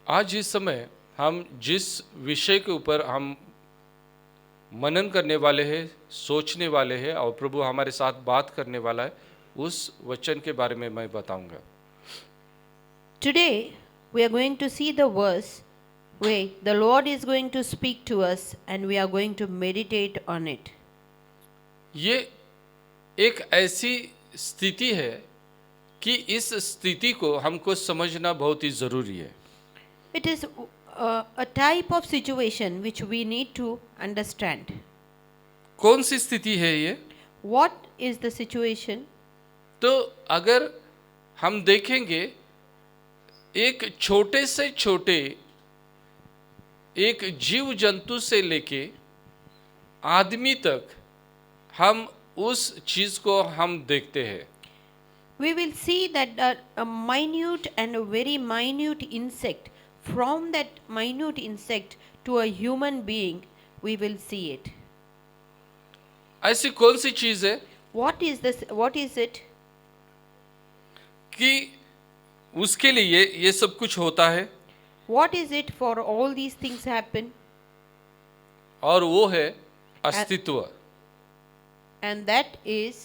आज इस समय हम जिस विषय के ऊपर हम मनन करने वाले हैं, सोचने वाले हैं और प्रभु हमारे साथ बात करने वाला है, उस वचन के बारे में मैं बताऊंगा। Today, we are going to see the verse where the Lord is going to speak to us and we are going to meditate on it. ये एक ऐसी स्थिति है कि इस स्थिति को हमको समझना बहुत ही जरूरी है। It is a type of situation which we need to understand. कौन सी स्थिति है ये? What is the situation? तो अगर हम देखेंगे, एक छोटे से छोटे एक जीव जंतु से लेके आदमी तक हम उस चीज को हम देखते हैं। We will see that a minute and a very minute insect, from that minute insect to a human being, we will see it. ऐसी कौन सी चीज है What is this? What is it? कि उसके लिए ये सब कुछ होता है, What is it for all these things happen? और वो है अस्तित्व। And that is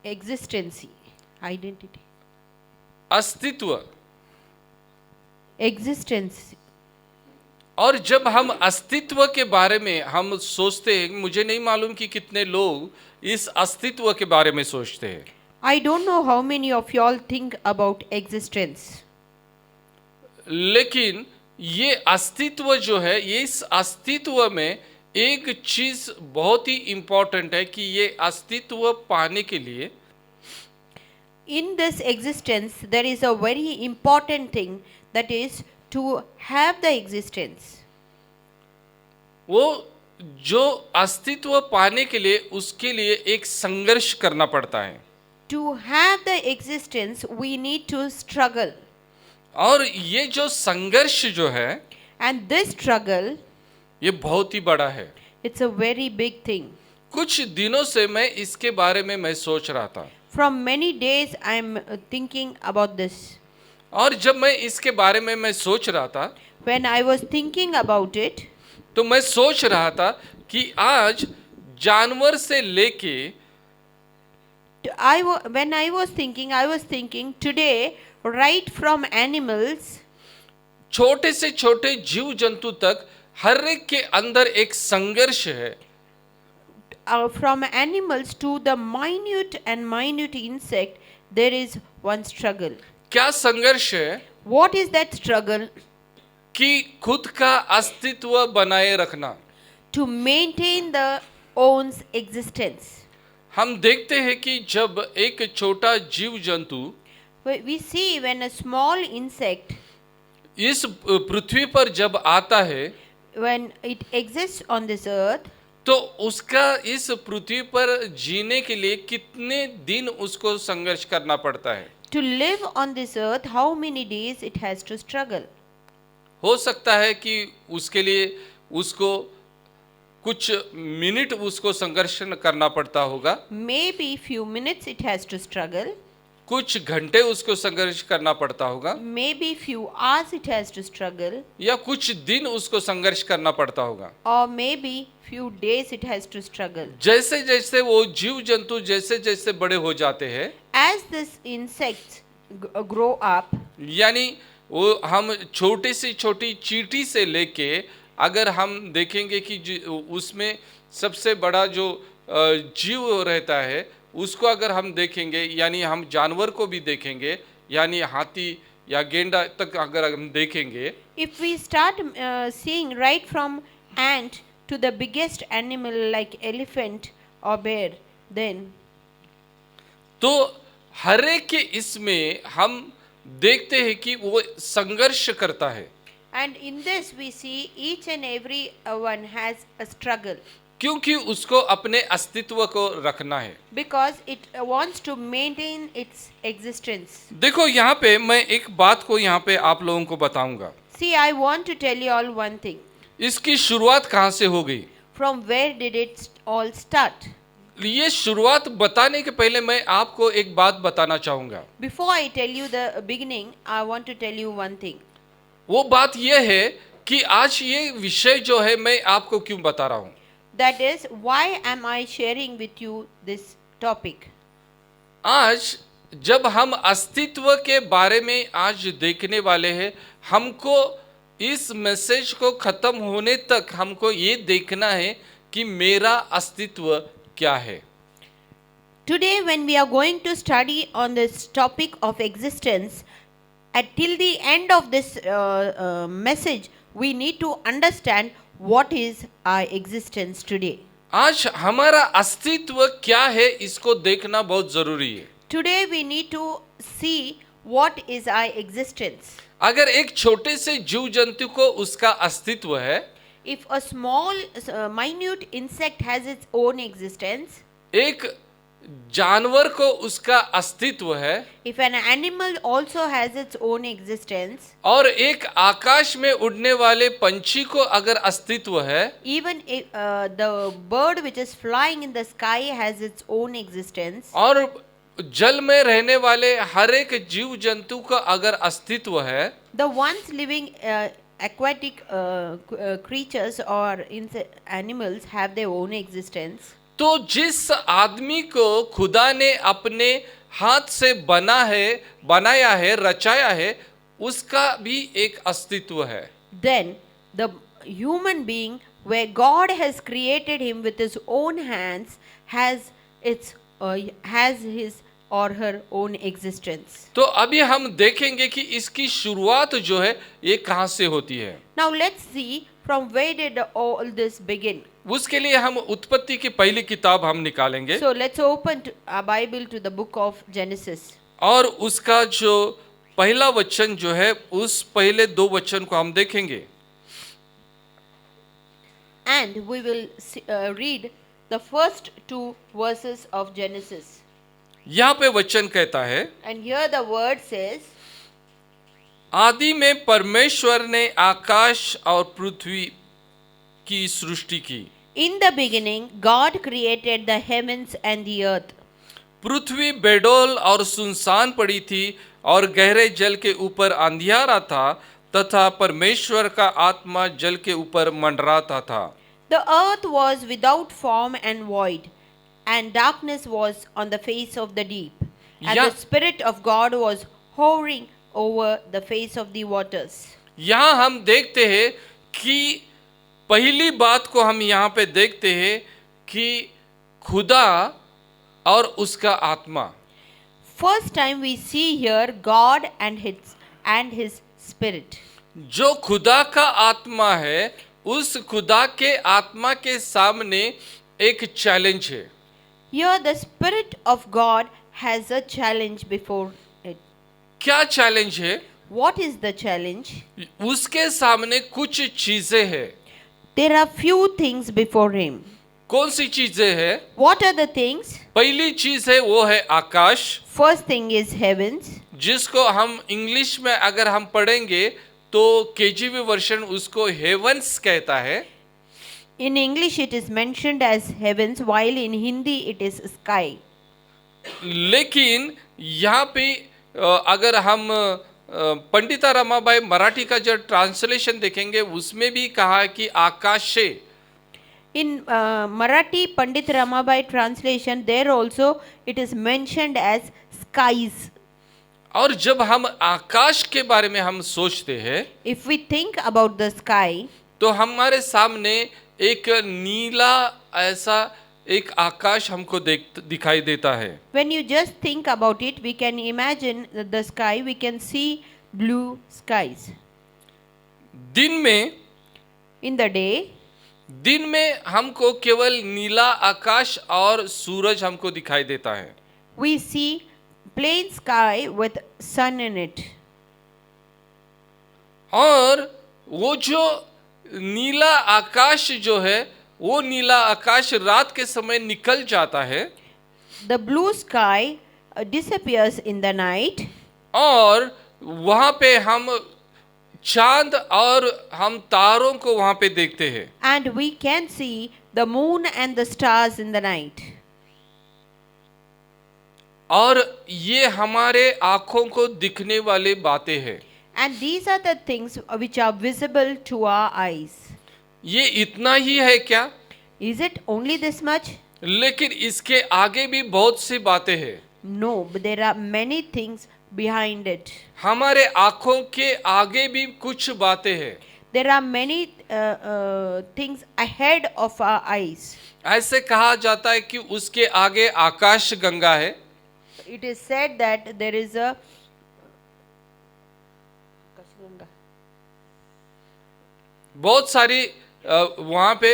existence, identity. अस्तित्व। Existence. और जब हम अस्तित्व के बारे में हम सोचते हैं, मुझे नहीं मालूम कि कितने लोग इस अस्तित्व के बारे में सोचते हैं। I don't know how many of y'all think about existence. लेकिन ये अस्तित्व जो है, ये इस अस्तित्व में एक चीज बहुत ही इंपॉर्टेंट है कि ये अस्तित्व पाने के लिए In this existence, there is a very important thing, that is to have the existence. वो जो अस्तित्व पाने के लिए उसके लिए एक संघर्ष करना पड़ता है। To have the existence, we need to struggle. और ये जो संघर्ष जो है, And this struggle, ये बहुत ही बड़ा है। it's a very big thing. कुछ दिनों से मैं इसके बारे में मैं सोच रहा था, From many days, I am thinking about this. और जब मैं इसके बारे में मैं सोच रहा था, When I was thinking about it, तो मैं सोच रहा था कि आज जानवर से लेके when I was thinking today, right from animals, छोटे से छोटे जीव जंतु तक हर एक के अंदर एक संघर्ष है। from animals to the minute and minute insect, there is one struggle. क्या संघर्ष है? What is that struggle? कि खुद का अस्तित्व बनाए रखना। To maintain the own's existence. हम देखते हैं कि जब एक छोटा जीव जंतु We see when a small insect, इस पृथ्वी पर जब आता है, when it exists on this earth, तो उसका इस पृथ्वी पर जीने के लिए कितने दिन उसको संघर्ष करना पड़ता है। to live on this earth, how many days it has to struggle. हो सकता है कि उसके लिए उसको कुछ मिनट उसको संघर्ष करना पड़ता होगा, Maybe few minutes it has to struggle. कुछ घंटे उसको संघर्ष करना पड़ता होगा, Maybe few hours it has to struggle. या कुछ दिन उसको संघर्ष करना पड़ता होगा। Or maybe few days it has to struggle. जैसे जैसे वो जीव जंतु जैसे जैसे बड़े हो जाते हैं, As this insects grow up, यानी वो हम छोटी सी छोटी चींटी से लेके अगर हम देखेंगे कि उसमें सबसे बड़ा जो जीव रहता है उसको अगर हम देखेंगे, यानी हम जानवर को भी देखेंगे, यानी हाथी या गेंडा तक अगर हम देखेंगे, if we start seeing right from ant to the biggest animal like elephant or bear, then तो हर एक के इसमें हम देखते हैं कि वो संघर्ष करता है। and in this we see each and every one has a struggle, क्योंकि उसको अपने अस्तित्व को रखना है। because it wants to maintain its existence. देखो यहाँ पे मैं एक बात को यहाँ पे आप लोगों को बताऊंगा। See, I want to tell you all one thing. इसकी शुरुआत कहाँ से हो गई? From where did it all start? ये शुरुआत बताने के पहले मैं आपको एक बात बताना चाहूंगा। Before I tell you the beginning, I want to tell you one thing. वो बात यह है कि आज ये विषय जो है मैं आपको क्यों बता रहा हूं। That is, why am I sharing with you this topic? आज जब हम अस्तित्व के बारे में आज देखने वाले हैं, हमको इस मैसेज को खत्म होने तक हमको ये देखना है कि मेरा अस्तित्व क्या है। Today, when we are going to study on this topic of existence, till the end of this message, we need to understand what is our existence today. आज हमारा अस्तित्व क्या है इसको देखना बहुत जरूरी है। Today, we need to see what is our existence. अगर एक छोटे से जीव जंतु को उसका अस्तित्व है, If a small, minute insect has its own existence, एक जानवर को उसका अस्तित्व है, if an animal also has its own existence, और एक आकाश में उड़ने वाले पंछी को अगर अस्तित्व है, even if the bird which is flying in the sky has its own existence, और जल में रहने वाले हर एक जीव जंतु का अगर अस्तित्व है, the ones living aquatic creatures or animals have their own existence. तो जिस आदमी को खुदा ने अपने हाथ से बनाया है, रचाया है, उसका भी एक अस्तित्व है। Then the human being where God has created him with his own hands has his or her own existence. तो अभी हम देखेंगे कि इसकी शुरुआत जो है ये कहाँ से होती है। Now let's see from where did all this begin. उसके लिए हम उत्पत्ति की पहली किताब हम निकालेंगे, So let's open our Bible to the book of Genesis. और उसका जो पहला वचन जो है उस पहले दो वचन को हम देखेंगे। And we will read the first two verses of Genesis. यहाँ पे वचन कहता है, And here the word says, आदि में परमेश्वर ने आकाश और पृथ्वी की सृष्टि की। In the beginning, God created the heavens and the earth. पृथ्वी बेडौल और सुनसान पड़ी थी और गहरे जल के ऊपर अंधियारा था, तथा परमेश्वर का आत्मा जल के ऊपर मंडराता था। The earth was without form and void, and darkness was on the face of the deep. And Yeah. the Spirit of God was hovering over the face of the waters. यहाँ हम देखते हैं कि पहली बात को हम यहाँ पे देखते हैं कि खुदा और उसका आत्मा। First time we see here God and his Spirit. जो खुदा का आत्मा है, उस खुदा के आत्मा के सामने एक चैलेंज है। Here the Spirit of God has a challenge before it. क्या चैलेंज है? What is the challenge? उसके सामने कुछ चीजें हैं। There are few things before him. कौन सी चीजें हैं? What are the things? पहली चीज है वो है आकाश, First thing is heavens. जिसको हम इंग्लिश में अगर हम पढ़ेंगे तो केजीवी वर्जन उसको हेवंस कहता है। In English it is mentioned as heavens, while in Hindi it is sky. लेकिन यहाँ पे अगर हम पंडिता रमाबाई मराठी का जो ट्रांसलेशन देखेंगे उसमें भी कहा है कि आकाशे। In Marathi Pandit Ramabai translation, there also it is mentioned as skies. और जब हम आकाश के बारे में हम सोचते हैं If we think about the sky, तो हमारे सामने एक नीला ऐसा एक आकाश हमको दिखाई देता है। when you just think about it, we can imagine the sky, we can see blue skies. दिन में In the day, हमको केवल नीला आकाश और सूरज हमको दिखाई देता है। we see plain sky with sun in it. और वो जो नीला आकाश जो है वो नीला आकाश रात के समय निकल जाता है The blue sky disappears in the night, और वहाँ पे हम चांद और हम तारों को वहाँ पे देखते हैं। and we can see the moon and the stars in the night. और ये हमारे आँखों को दिखने वाली बातें हैं। And these are the things which are visible to our eyes. ये इतना ही है क्या? Is it only this much? लेकिन इसके आगे भी बहुत सी बातें हैं. No, but there are many things behind it. हमारे आंखों के आगे भी कुछ बातें हैं. There are many things ahead of our eyes. ऐसे कहा जाता है कि उसके आगे आकाश गंगा है. It is said that there is a बहुत सारी वहाँ पे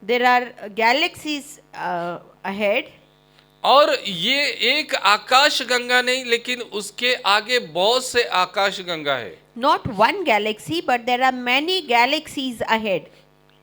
there are galaxies ahead. और ये एक आकाश गंगा नहीं, लेकिन उसके आगे बहुत से आकाश गंगा है. Not one galaxy, but there are many galaxies ahead.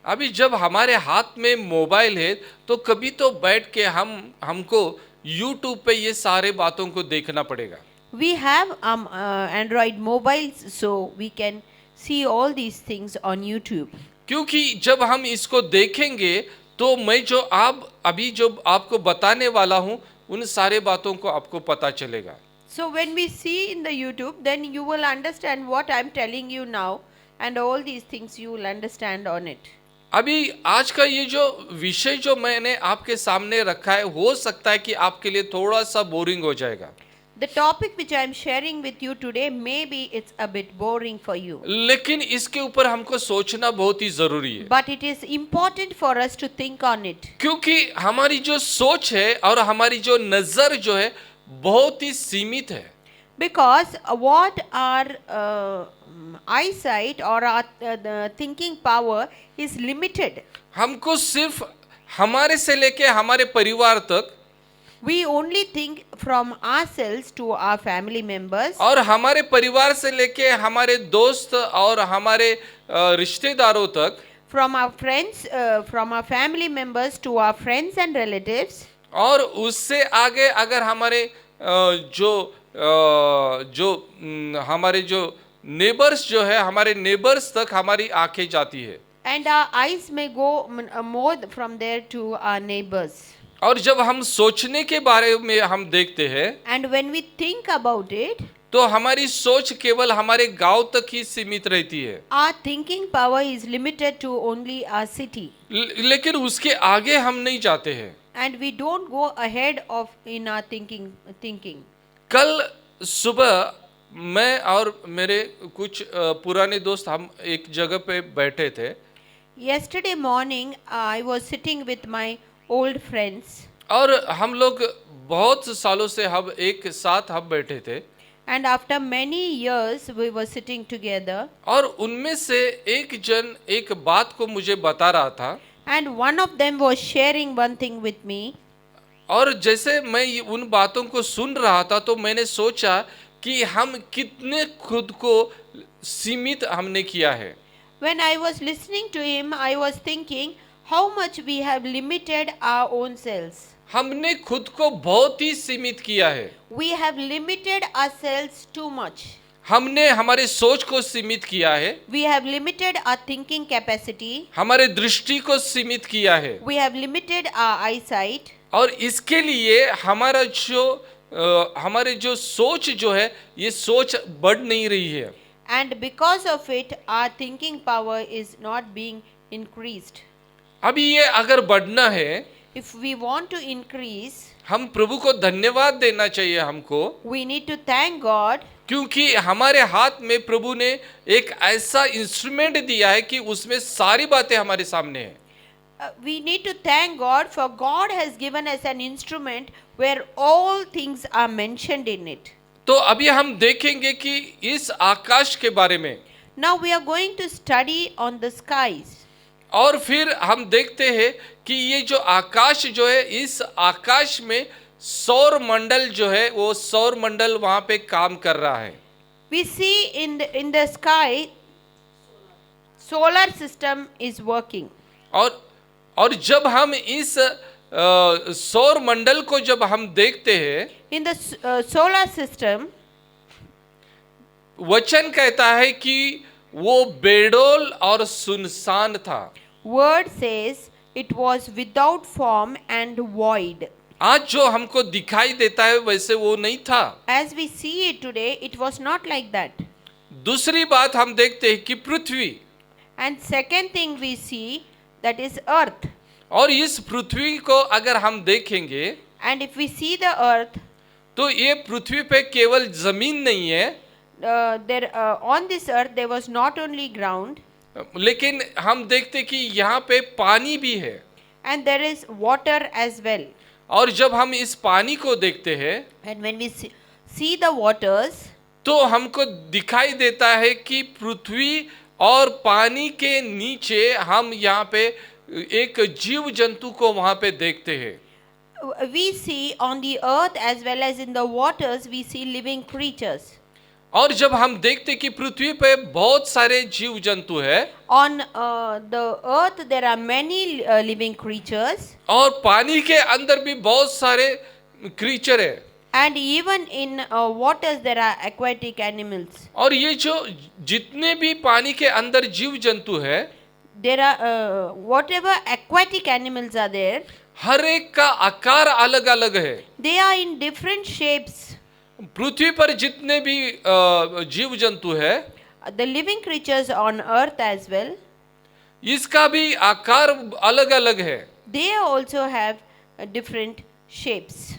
अभी जब हमारे हाथ में मोबाइल है तो कभी तो बैठ के हमको YouTube पे ये सारे बातों को देखना पड़ेगा. We have Android mobiles, so we can see all these things on YouTube. क्योंकि जब हम इसको देखेंगे तो मैं जो अभी जो आपको बताने वाला हूँ उन सारे बातों को आपको पता चलेगा. So when we see in the YouTube, then you will understand what I'm telling you now, and all these things you will understand on it. अभी आज का ये जो विषय जो मैंने आपके सामने रखा है, हो सकता है कि आपके लिए थोड़ा सा बोरिंग हो जाएगा. The topic which I am sharing with you today, maybe it's a bit boring for you. लेकिन इसके ऊपर हमको सोचना बहुत ही जरूरी है. But it is important for us to think on it. क्योंकि हमारी जो सोच है और हमारी जो नजर जो है बहुत ही सीमित है. Because what our eyesight or our the thinking power is limited. हमको सिर्फ हमारे से लेके हमारे परिवार तक, We only think from ourselves to our family members. और हमारे परिवार से लेके हमारे दोस्त और हमारे रिश्तेदारों तक, From our friends, from our family members to our friends and relatives. और उससे आगे अगर हमारे हमारे जो नेबर्स जो है, हमारे नेबर्स तक हमारी आंखें जाती है. And our eyes may go more from there to our neighbors. और जब हम सोचने के बारे में हम देखते हैं, And when we think about it, तो हमारी सोच केवल हमारे गांव तक ही सीमित रहती है. our thinking power is limited to only our city. लेकिन उसके आगे हम नहीं जाते हैं. And we don't go ahead of in our thinking. कल सुबह मैं और मेरे कुछ पुराने दोस्त हम एक जगह पे बैठे थे. Yesterday morning, I was sitting with my old friends. और हम लोग बहुत सालों से हम एक साथ हम बैठे थे. And after many years, we were sitting together. और उनमें से एक जन एक बात को मुझे बता रहा था. And one of them was sharing one thing with me. और जैसे मैं उन बातों को सुन रहा था तो मैंने सोचा कि हम कितने खुद को सीमित हमने किया है. When I was listening to him, I was thinking how much we have limited our own selves. हमने खुद को बहुत ही सीमित किया है. We have limited ourselves too much. हमने हमारे सोच को सीमित किया है. We have limited our thinking capacity. हमारे दृष्टि को सीमित किया है. We have limited our eyesight. और इसके लिए हमारे जो सोच जो है, ये सोच बढ़ नहीं रही है. And because of it, our thinking power is not being increased. अभी ये अगर बढ़ना है, If we want to increase, हम प्रभु को धन्यवाद देना चाहिए हमको. we need to thank God. क्योंकि हमारे हाथ में प्रभु ने एक ऐसा इंस्ट्रूमेंट दिया है कि उसमें सारी बातें हमारे सामने हैं. We need to thank God, for God has given us an instrument where all things are mentioned in it. तो अभी हम देखेंगे कि इस आकाश के बारे में. Now we are going to study on the skies. और फिर हम देखते हैं कि ये जो आकाश जो है, इस आकाश में सौर मंडल जो है, वो सौर मंडल वहां पे काम कर रहा है. We see in the sky, solar system is working. और जब हम इस सौर मंडल को जब हम देखते हैं, In the solar system, वचन कहता है कि वो बेडोल और सुनसान था. word says it was without form and void. आज जो हमको दिखाई देता है वैसे वो नहीं था। As we see it today, it was not like that. दूसरी बात हम देखते हैं कि पृथ्वी, And second thing we see, that is earth. और इस पृथ्वी को अगर हम देखेंगे And if we see the earth, तो ये पृथ्वी पे केवल जमीन नहीं है, on this earth there was not only ground, लेकिन हम देखते कि यहाँ पे पानी भी है। and there is water as well. और जब हम इस पानी को देखते हैं And when we see the waters, तो हमको दिखाई देता है कि पृथ्वी और पानी के नीचे हम यहाँ पे एक जीव जंतु को वहाँ पे देखते हैं। we see on the earth as well as in the waters, we see living creatures. और जब हम देखते कि पृथ्वी पे बहुत सारे जीव जंतु है On the earth there are many living creatures, और पानी के अंदर भी बहुत सारे क्रीचर है, and even in waters there are aquatic animals. और ये जो जितने भी पानी के अंदर जीव जंतु है, There are whatever aquatic animals are there, हर एक का आकार अलग अलग है। they are in different shapes. पृथ्वी पर जितने भी जीव जंतु है, The living creatures on earth as well, इसका भी आकार अलग अलग है। they also have different shapes.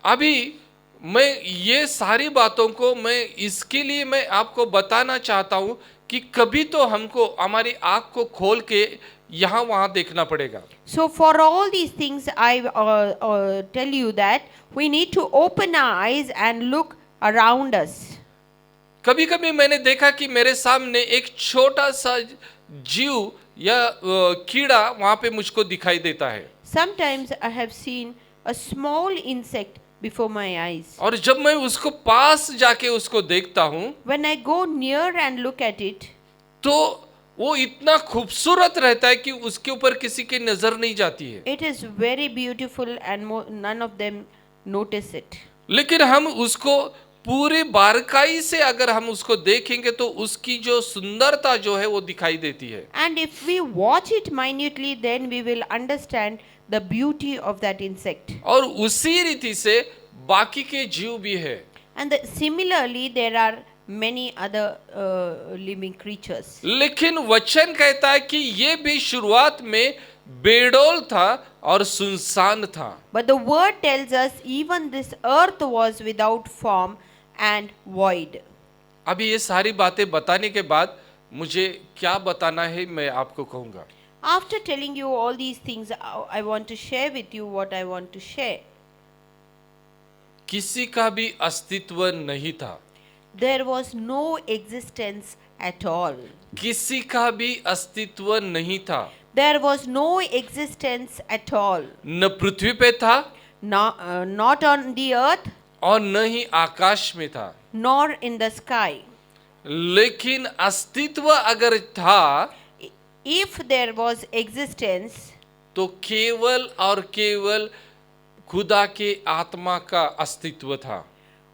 अभी मैं ये सारी बातों को मैं इसके लिए मैं आपको बताना चाहता हूँ कि कभी तो हमको हमारी आँख को खोल के यहाँ वहाँ देखना पड़ेगा। So for all these things, I tell you that we need to open our eyes and look around us. कभी कभी मैंने देखा कि मेरे सामने एक छोटा सा जीव या कीड़ा वहाँ पे मुझको दिखाई देता है, Sometimes I have seen a small insect before my eyes. और जब मैं उसको पास जाके उसको देखता हूँ When I go near and look at it, तो वो इतना खूबसूरत रहता है कि उसके ऊपर किसी की नजर नहीं जाती है। it is very beautiful and none of them notice it. लेकिन हम उसको पूरी बारीकाई से अगर हम उसको देखेंगे तो उसकी जो सुंदरता जो है वो दिखाई देती है। And if we watch it minutely, then we will understand the beauty of that insect. और उसी रीति से बाकी के जीव भी है। And similarly, there are many other living creatures. लेकिन वचन कहता है कि ये भी शुरुआत में बेडौल था और सुनसान था। But the word tells us even this earth was without form and void. अभी ये सारी बातें बताने के बाद मुझे क्या बताना है मैं आपको कहूँगा। After telling you all these things, I want to share with you what I want to share. किसी का भी अस्तित्व नहीं था, There was no existence at all. किसी का भी अस्तित्व नहीं था, There was no existence at all. न पृथ्वी पे था Not on the earth, और न ही आकाश में था। nor in the sky. लेकिन अस्तित्व अगर था If there was existence, तो केवल और केवल खुदा के आत्मा का अस्तित्व था।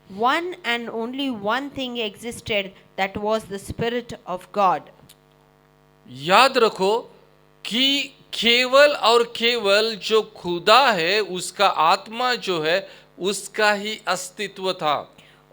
one and only one thing existed, that was the Spirit of God. याद रखो कि केवल और केवल जो खुदा है उसका आत्मा जो है उसका ही अस्तित्व था।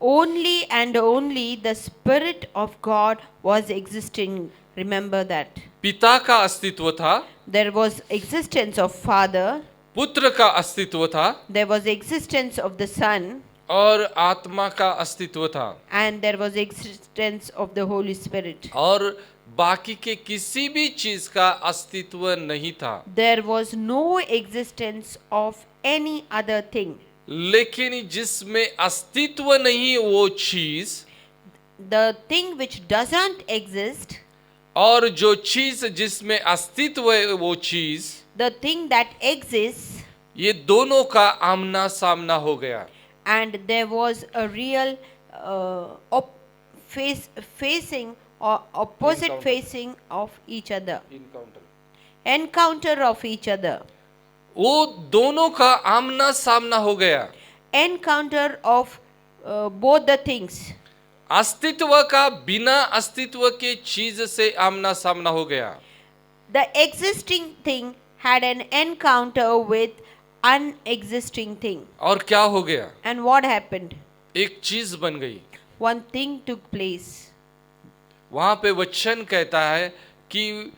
Only and only the Spirit of God was existing. Remember that. पिता का अस्तित्व था, There was existence of Father, पुत्र का अस्तित्व था there was existence of the Son, और आत्मा का अस्तित्व था, and there was existence of the Holy Spirit. और बाकी के किसी भी चीज का अस्तित्व नहीं था। There was no existence of any other thing. लेकिन जिसमें अस्तित्व नहीं वो चीज, The thing which doesn't exist, और जो चीज जिसमें अस्तित्व है वो चीज, the thing that exists, ये दोनों का आमना सामना हो गया। and there was a real facing or opposite Encounter. facing of each other, encounter of each other, वो दोनों का आमना सामना हो गया। encounter of both the things. अस्तित्व का बिना अस्तित्व के चीज से आमना सामना हो गया। The existing thing had an encounter with unexisting thing. और क्या हो गया? And what happened? एक चीज बन गई। One thing took place. वहां पे वचन कहता है कि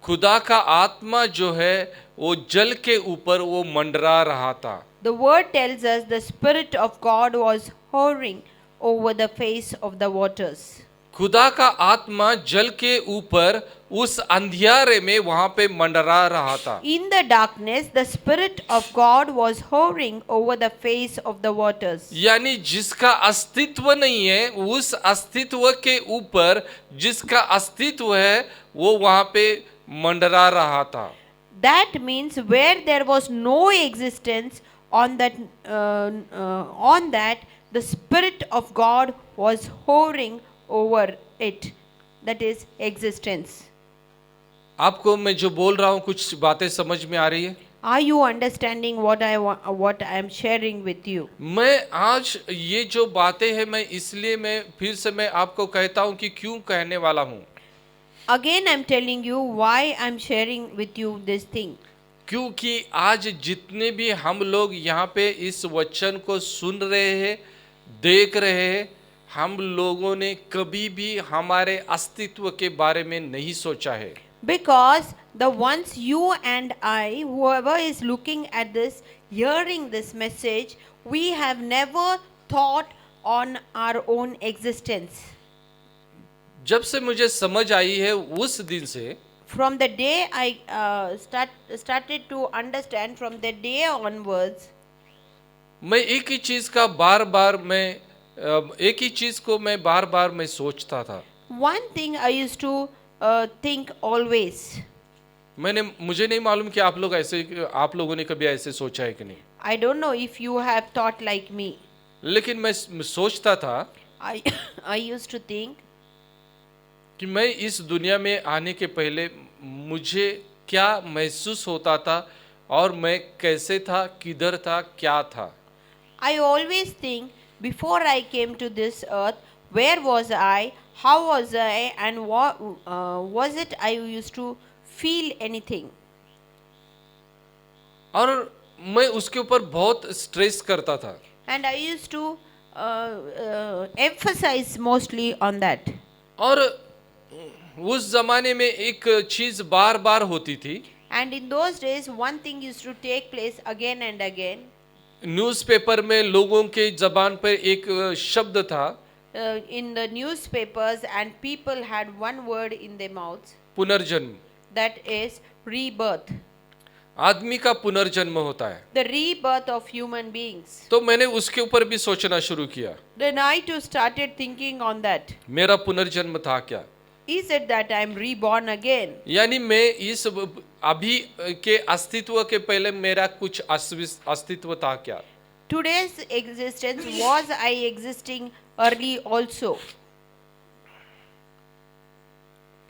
खुदा का आत्मा जो है वो जल के ऊपर वो मंडरा रहा था। The word tells us the Spirit of God was hovering over the face of the waters. खुदा का आत्मा जल के ऊपर उस अंधियारे में वहां पे मंडरा रहा था। In the darkness, the Spirit of God was hovering over the face of the waters. यानी जिसका अस्तित्व नहीं है उस अस्तित्व के ऊपर जिसका अस्तित्व है वो वहां पे मंडरा रहा था। That means where there was no existence on that, the Spirit of God was hovering over it. That is existence. आपको मैं जो बोल रहा हूँ कुछ बातें समझ में आ रही है? Are you understanding what I am sharing with you? मैं आज ये जो बातें हैं मैं इसलिए मैं फिर से मैं आपको कहता हूँ कि क्यों कहने वाला हूँ। Again, I'm telling you why I'm sharing with you this thing. क्योंकि आज जितने भी हम लोग यहाँ पे इस वचन को सुन रहे हैं, देख रहे हैं, हम लोगों ने कभी भी हमारे अस्तित्व के बारे में नहीं सोचा है। Because the ones you and I, whoever is looking at this, hearing this message, we have never thought on our own existence. जब से मुझे समझ आई है उस दिन से, From the day I started to understand, from the day onwards, मैं एक ही चीज का बार बार मैं एक ही चीज को मैं बार बार मैं सोचता था। one thing I used to think always. मुझे नहीं मालूम कि आप लोगों ने कभी ऐसे सोचा है कि नहीं। I don't know if you have thought like me. लेकिन मैं सोचता था I used to think कि मैं इस दुनिया में आने के पहले मुझे क्या महसूस होता था और मैं कैसे था, किधर था, क्या था। I always think before I came to this earth, where was I, how was I, and what was it I used to feel anything. और मैं उसके ऊपर बहुत स्ट्रेस करता था। And I used to emphasize mostly on that. और उस जमाने में एक चीज बार बार होती थी। And in those days, one thing used to take place again and again. Newspaper में लोगों के जबान पर एक शब्द था, In the newspapers, and people had one word in their mouths. पुनर्जन्म। That is rebirth. आदमी का पुनर्जन्म होता है। The rebirth of human beings. तो मैंने उसके ऊपर भी सोचना शुरू किया। Then I too started thinking on that. मेरा पुनर्जन्म था क्या? Is it that I am reborn again? यानी मैं इस अभी के अस्तित्व के पहले मेरा कुछ अस्तित्व था क्या? Today's existence, was I existing early also?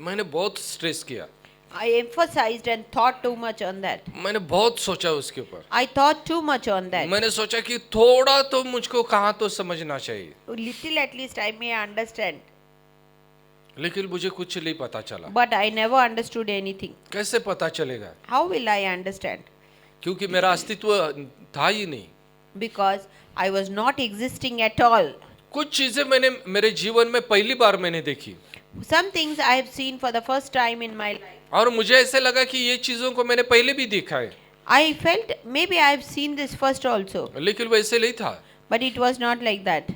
मैंने बहुत स्ट्रेस किया। I emphasized and thought too much on that. मैंने बहुत सोचा उसके ऊपर। I thought too much on that. मैंने सोचा कि थोड़ा तो मुझको कहाँ तो समझना चाहिए। Little at least I may understand. लेकिन मुझे कुछ नहीं पता चला। But I never understood anything. कैसे पता चलेगा? How will I understand? क्योंकि मेरा अस्तित्व था ही नहीं। Because I was not existing at all. कुछ चीजें मैंने मेरे जीवन में पहली बार मैंने देखी। Some things I have seen for the first time in my life. और मुझे ऐसे लगा कि ये चीजों को मैंने पहले भी देखा है। I felt maybe I have seen this first also. लेकिन वैसे नहीं था। But it was not like that.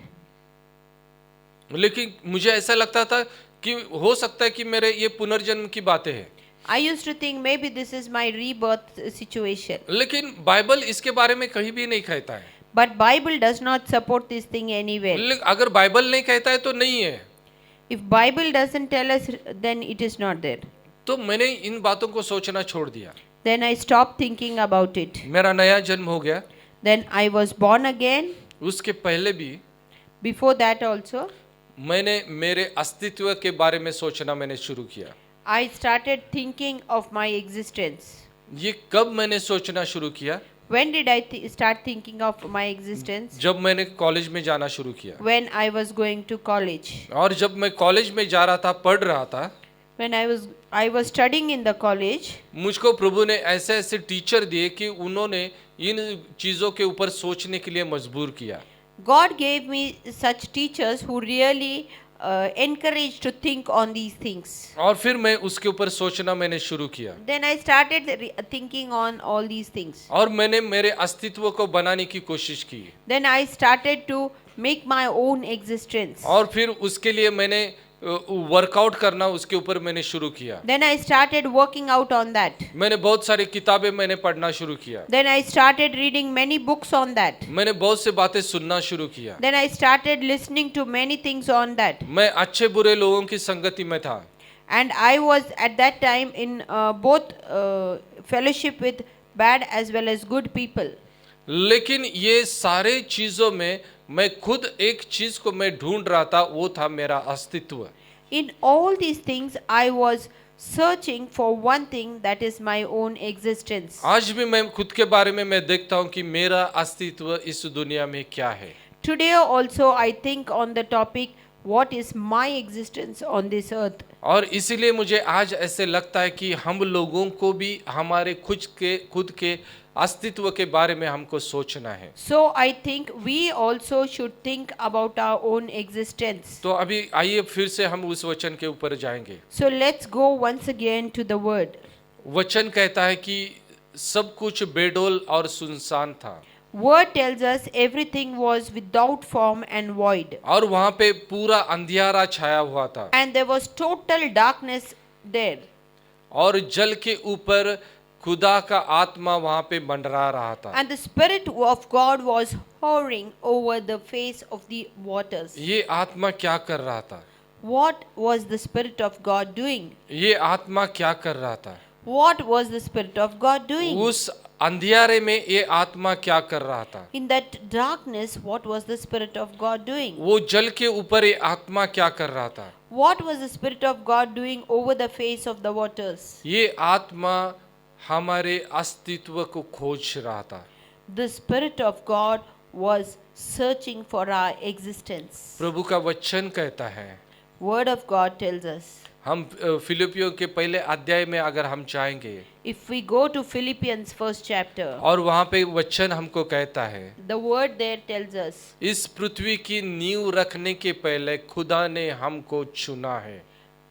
लेकिन मुझे ऐसा लगता था कि हो सकता है कि मेरे ये पुनर्जन्म की बातें हैं। I used to think maybe this is my rebirth situation. लेकिन बाइबल इसके बारे में कहीं भी नहीं कहता है। But Bible does not support this thing anywhere. अगर बाइबल नहीं कहता है तो नहीं है। If Bible doesn't tell us, then it is not there. तो मैंने इन बातों को सोचना छोड़ दिया। Then I stopped thinking about it. मेरा नया जन्म हो गया। Then I was born again. उसके पहले भी Before that also, मैंने मेरे अस्तित्व के बारे में सोचना मैंने शुरू किया। I started thinking of my existence. ये कब मैंने सोचना शुरू किया? When did I start thinking of my existence? जब मैंने कॉलेज में जाना शुरू किया। When I was going to college. और जब मैं कॉलेज में जा रहा था, पढ़ रहा था, When I was studying in the college, मुझको प्रभु ने ऐसे ऐसे टीचर दिए कि उन्होंने इन चीज़ों के ऊपर सोचने के लिए मजबूर किया। God gave me such teachers who really encouraged to think on these things. और फिर मैं उसके ऊपर सोचना मैंने शुरू किया Then I started thinking on all these things. और मैंने मेरे अस्तित्व को बनाने की कोशिश की Then I started to make my own existence. और फिर उसके लिए मैंने वर्कआउट करना उसके ऊपर मैंने शुरू किया। Then I started working out on that. मैंने बहुत सारी किताबें मैंने पढ़ना शुरू किया। Then I started reading many books on that. मैंने बहुत से बातें सुनना शुरू किया। Then I started listening to many things on that. मैं अच्छे बुरे लोगों की संगति में था And I was at that time in both fellowship with bad as well as good people. लेकिन ये सारे चीजों में मैं खुद एक चीज को मैं ढूंढ रहा था, वो था मेरा अस्तित्व। In all these things, I was searching for one thing, that is my own existence. आज भी मैं खुद के बारे में मैं देखता हूँ कि मेरा अस्तित्व इस दुनिया में क्या है। Today also I think on the topic, what is my existence on this earth. और इसीलिए मुझे आज ऐसे लगता है कि हम लोगों को भी हमारे खुद के अस्तित्व के बारे में हमको सोचना है। So I think we also should think about our own existence. तो अभी आइए फिर से हम उस वचन के ऊपर जाएंगे। So let's go once again to the word. वचन कहता है कि सब कुछ बेडोल और सुनसान था Word tells us everything was without form and void. और वहाँ पे पूरा अंधियारा छाया हुआ था And there was total darkness there. और जल के ऊपर खुदा का आत्मा वहाँ पे मंडरा रहा था। And the Spirit of God was hovering over the face of the waters. ये आत्मा क्या कर रहा था? What was the Spirit of God doing? ये आत्मा क्या कर रहा था? What was the Spirit of God doing? उस अंधियारे में ये आत्मा क्या कर रहा था? In that darkness, what was the Spirit of God doing? वो जल के ऊपर ये आत्मा क्या कर रहा था? What was the Spirit of God doing over the face of the waters? ये आत्मा हमारे अस्तित्व को खोज रहा था। The Spirit of God was searching for our existence. प्रभु का वचन कहता है, Word of God tells us. हम फिलिपियों के पहले अध्याय में अगर हम चाहेंगे If we go to Philippians first chapter, और वहाँ पे वचन हमको कहता है, the word there tells us, इस पृथ्वी की नींव रखने के पहले खुदा ने हमको चुना है।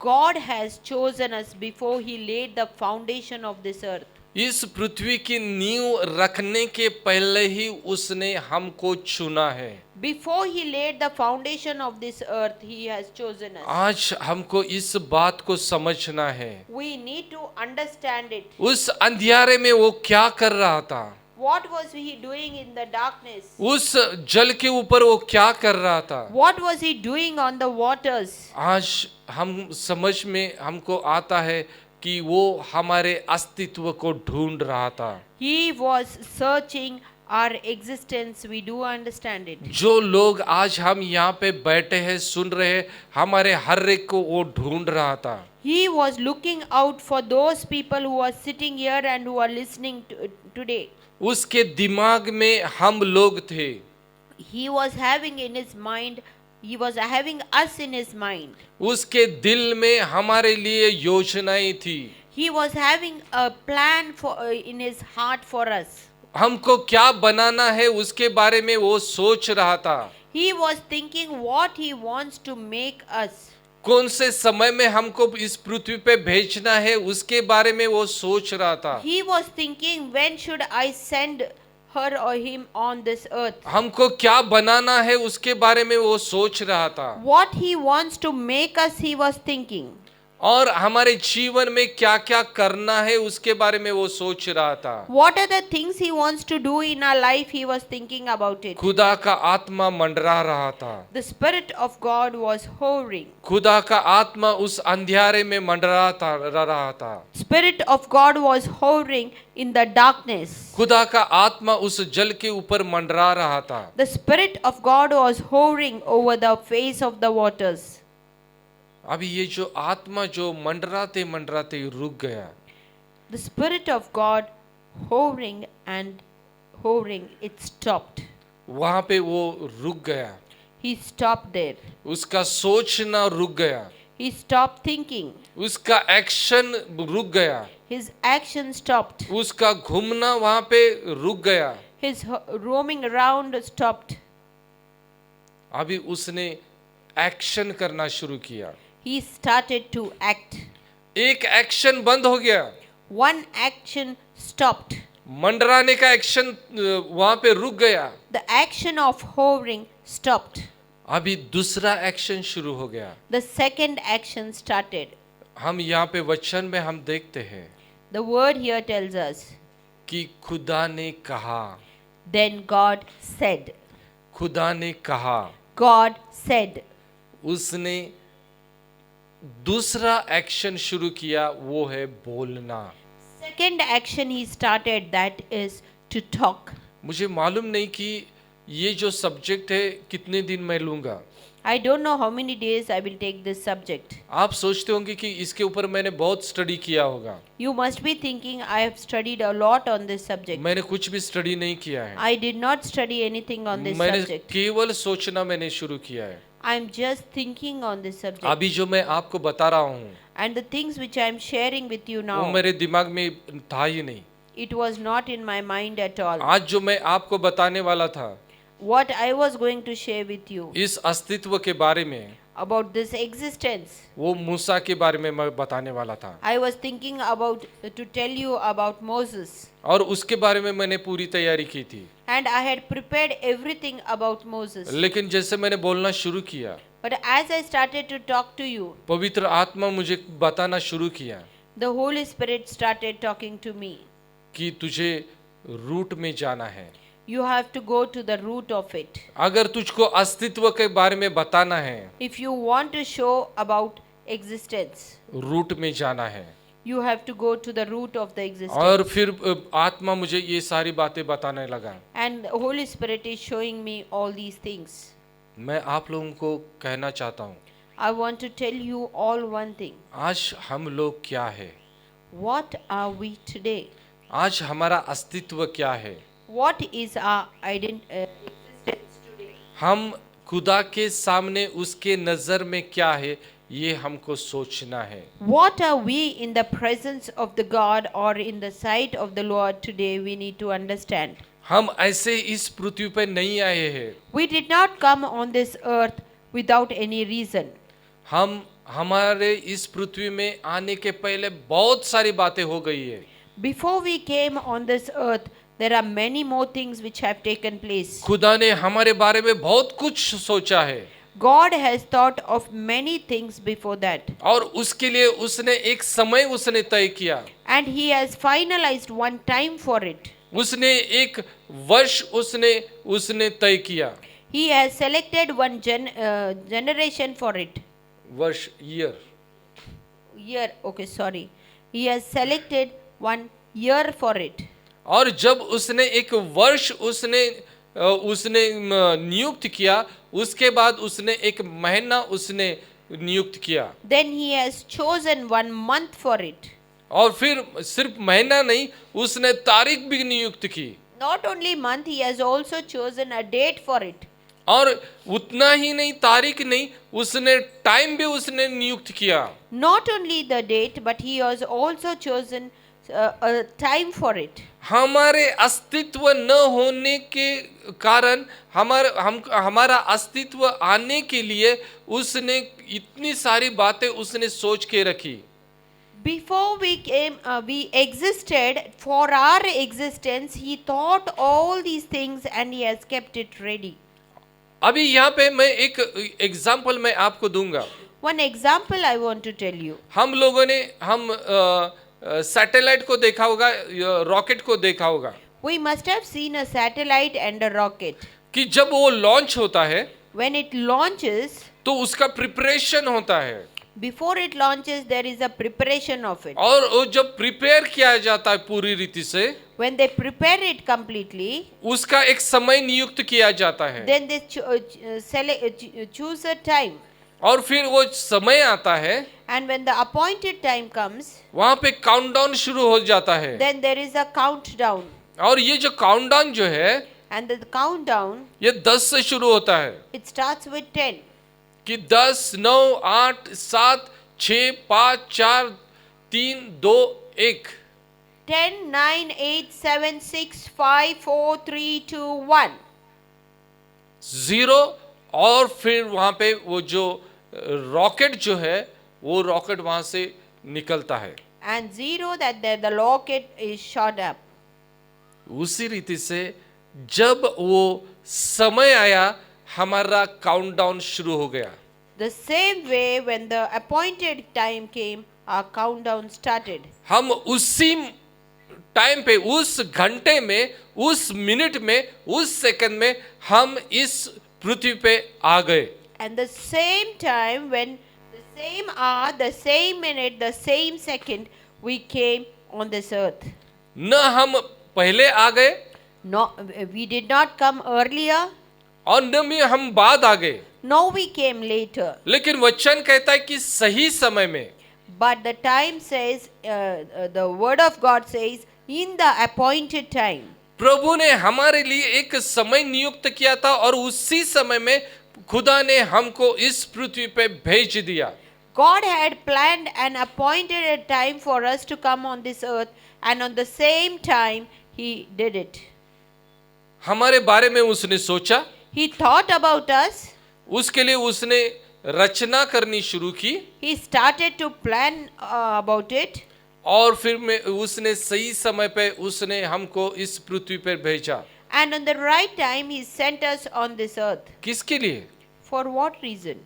God has chosen us before He laid the foundation of this earth. इस पृथ्वी की नींव रखने के पहले ही उसने हमको चुना है। Before He laid the foundation of this earth, He has chosen us. आज हमको इस बात को समझना है, We need to understand it. उस अंधियारे में वो क्या कर रहा था, What was He doing in the darkness? उस जल के ऊपर वो क्या कर रहा था। What was He doing on the waters? आज हम समझ में हमको आता है कि वो हमारे अस्तित्व को ढूंढ रहा था। He was searching our existence. We do understand it. जो लोग आज हम यहाँ पे बैठे हैं सुन रहे हैं, हमारे हर एक को वो ढूंढ रहा था। He was looking out for those people who are sitting here and who are listening today. उसके दिमाग में हम लोग थे। He was having in his mind, he was having us in his mind. उसके दिल में हमारे लिए योजनाएं थी। He was having a plan for in his heart for us. हमको क्या बनाना है उसके बारे में वो सोच रहा था। He was thinking what he wants to make us. कौन से समय में हमको इस पृथ्वी पे भेजना है उसके बारे में वो सोच रहा था। He was thinking when should I send her or him on this earth. हमको क्या बनाना है उसके बारे में वो सोच रहा था। What he wants to make us, he was thinking. और हमारे जीवन में क्या क्या करना है उसके बारे में वो सोच रहा था। What are the things he wants to do in our life, he was thinking about it. खुदा का आत्मा मंडरा रहा था। The Spirit of God was hovering. खुदा का आत्मा उस अंधियारे में मंडरा रहा था। Spirit of God was hovering in the darkness. खुदा का आत्मा उस जल के ऊपर मंडरा रहा था। The Spirit of God was hovering over the face of the waters. अभी ये जो आत्मा जो मंडराते मंडराते रुक गया। The Spirit of God hovering and hovering, it stopped. वहाँ पे वो रुक गया। He stopped there. उसका सोचना रुक गया। He stopped thinking. उसका एक्शन रुक गया। His action stopped. उसका घूमना वहां पे रुक गया। His roaming around stopped. अभी उसने एक्शन करना शुरू किया। He started to act. एक एक्शन बंद हो गया, One action stopped. मंडराने का एक्शन वहां पे रुक गया। The action of hovering stopped. अभी दूसरा एक्शन शुरू हो गया। The second action started. हम यहाँ पे वचन में हम देखते हैं The word here tells us, कि खुदा ने कहा, then God said. खुदा ने कहा, God said. उसने दूसरा एक्शन शुरू किया, वो है बोलना। Second action he started, that is to talk. मुझे मालूम नहीं कि ये जो सब्जेक्ट है कितने दिन मैं लूंगा। I don't know how many days I will take this subject. आप सोचते होंगे कि इसके ऊपर मैंने बहुत स्टडी किया होगा। You must be thinking I have studied a lot on this subject. मैंने कुछ भी स्टडी नहीं किया है। I did not study anything on this मैंने subject. केवल सोचना मैंने शुरू किया है। I am just thinking on this subject. अभी जो मैं आपको बता रहा हूँ And the things which I am sharing with you वो now, मेरे दिमाग में था ही नहीं। it was not in my mind at all. आज जो मैं आपको बताने वाला था What I was going to share with you इस अस्तित्व के बारे में, about this existence, वो मूसा के बारे में मैं बताने वाला था। I was thinking about to tell you about Moses. और उसके बारे में मैंने पूरी तैयारी की थी। And I had prepared everything about Moses. लेकिन जैसे मैंने बोलना शुरू किया, But as I started to talk to you, पवित्र आत्मा मुझे बताना शुरू किया the Holy Spirit started talking to me. कि तुझे रूट में जाना है। You have to go to the root of it. अगर तुझको अस्तित्व के बारे में बताना है, If you want to show about existence, route में जाना है। you have to go to the root of the existence. और फिर आत्मा मुझे ये सारी बातें बताने लगा। And the Holy Spirit is showing me all these things. मैं आप लोगों को कहना चाहता हूँ, I want to tell you all one thing. आज हम लोग क्या है, What are we today? आज हमारा अस्तित्व क्या है। What is our existence today? हम खुदा के सामने उसके नजर में क्या है, ये हमको सोचना है। What are we in the presence of the God or in the sight of the Lord today? We need to understand. हम ऐसे इस पृथ्वी पे नहीं आए हैं। We did not come on this earth without any reason. हम हमारे इस पृथ्वी में आने के पहले बहुत सारी बातें हो गई है। Before we came on this earth, there are many more things which have taken place. खुदा ने हमारे बारे में बहुत कुछ सोचा है God has thought of many things before that. और उसके लिए उसने एक समय उसने तय किया। And He has finalized one time for it. उसने एक वर्ष उसने तय किया। He has selected one generation for it. वर्ष, year. Year, okay, sorry. He has selected one year for it. और जब उसने एक वर्ष उसने नियुक्त किया, उसके बाद उसने एक महीना उसने नियुक्त किया। Then He has chosen one month for it. और फिर सिर्फ महीना नहीं, उसने तारीख भी नियुक्त की। Not only month, He has also chosen a date for it. और उतना ही नहीं, तारीख नहीं, उसने टाइम भी उसने नियुक्त किया। Not only the date, but He has also chosen a time for it. हमारे अस्तित्व न होने के कारण हमारा अस्तित्व आने के लिए उसने इतनी सारी बातें उसने सोच के रखी। Before we came, we existed. For our existence, He thought all these things and He has kept it ready. अभी यहाँ पे मैं एक एग्जाम्पल मैं आपको दूंगा। One example I want to tell you. हम लोगों ने सैटेलाइट को देखा होगा, रॉकेट को देखा होगा We must have seen a satellite and a rocket. कि जब वो लॉन्च होता है When it launches, तो उसका प्रिपरेशन होता है। before it launches, there is a preparation of it. और वो जब प्रिपेयर किया जाता है पूरी रीति से, When they prepare it completely, उसका एक समय नियुक्त किया जाता है। then they choose a time. और फिर वो समय आता है, And when the appointed time comes, वहां पे काउंटडाउन शुरू हो जाता है। then there is a countdown. और ये जो काउंटडाउन जो है, And the countdown, ये 10 से शुरू होता है it starts with 10. कि 10, 9, 8, 7, 6, 5, 4, 3, 2, 1। 10, 9, 8, 7, 6, 5, 4, 3, 2, 1. 0 और फिर वहां पे वो जो रॉकेट जो है वो रॉकेट वहां से निकलता है। And 0 that the rocket is shot up. उसी रीति से जब वो समय आया हमारा काउंटडाउन शुरू हो गया। The same way when the appointed time came, our countdown started. हम उसी टाइम पे, उस घंटे में, उस मिनट में, उस सेकंड में हम इस पृथ्वी पे आ गए। And the same time when the same hour, the same minute, the same second, we came on this earth. न हम पहले आ गए No, we did not come earlier. और न भी हम बाद आ गए, No, we came later. लेकिन वचन कहता है कि सही समय में, But the time says, the word of God says, in the appointed time. प्रभु ने हमारे लिए एक समय नियुक्त किया था और उसी समय में खुदा ने हमको इस पृथ्वी पे भेज दिया। God had planned and appointed a time for us to come on this earth, and on the same time, He did it. हमारे बारे में उसने सोचा, He thought about us. उसके लिए उसने रचना करनी शुरू की He started to plan about it. और फिर में उसने सही समय पे उसने हमको इस पृथ्वी पर भेजा। And on the right time, He sent us on this earth. किसके लिए? For what reason?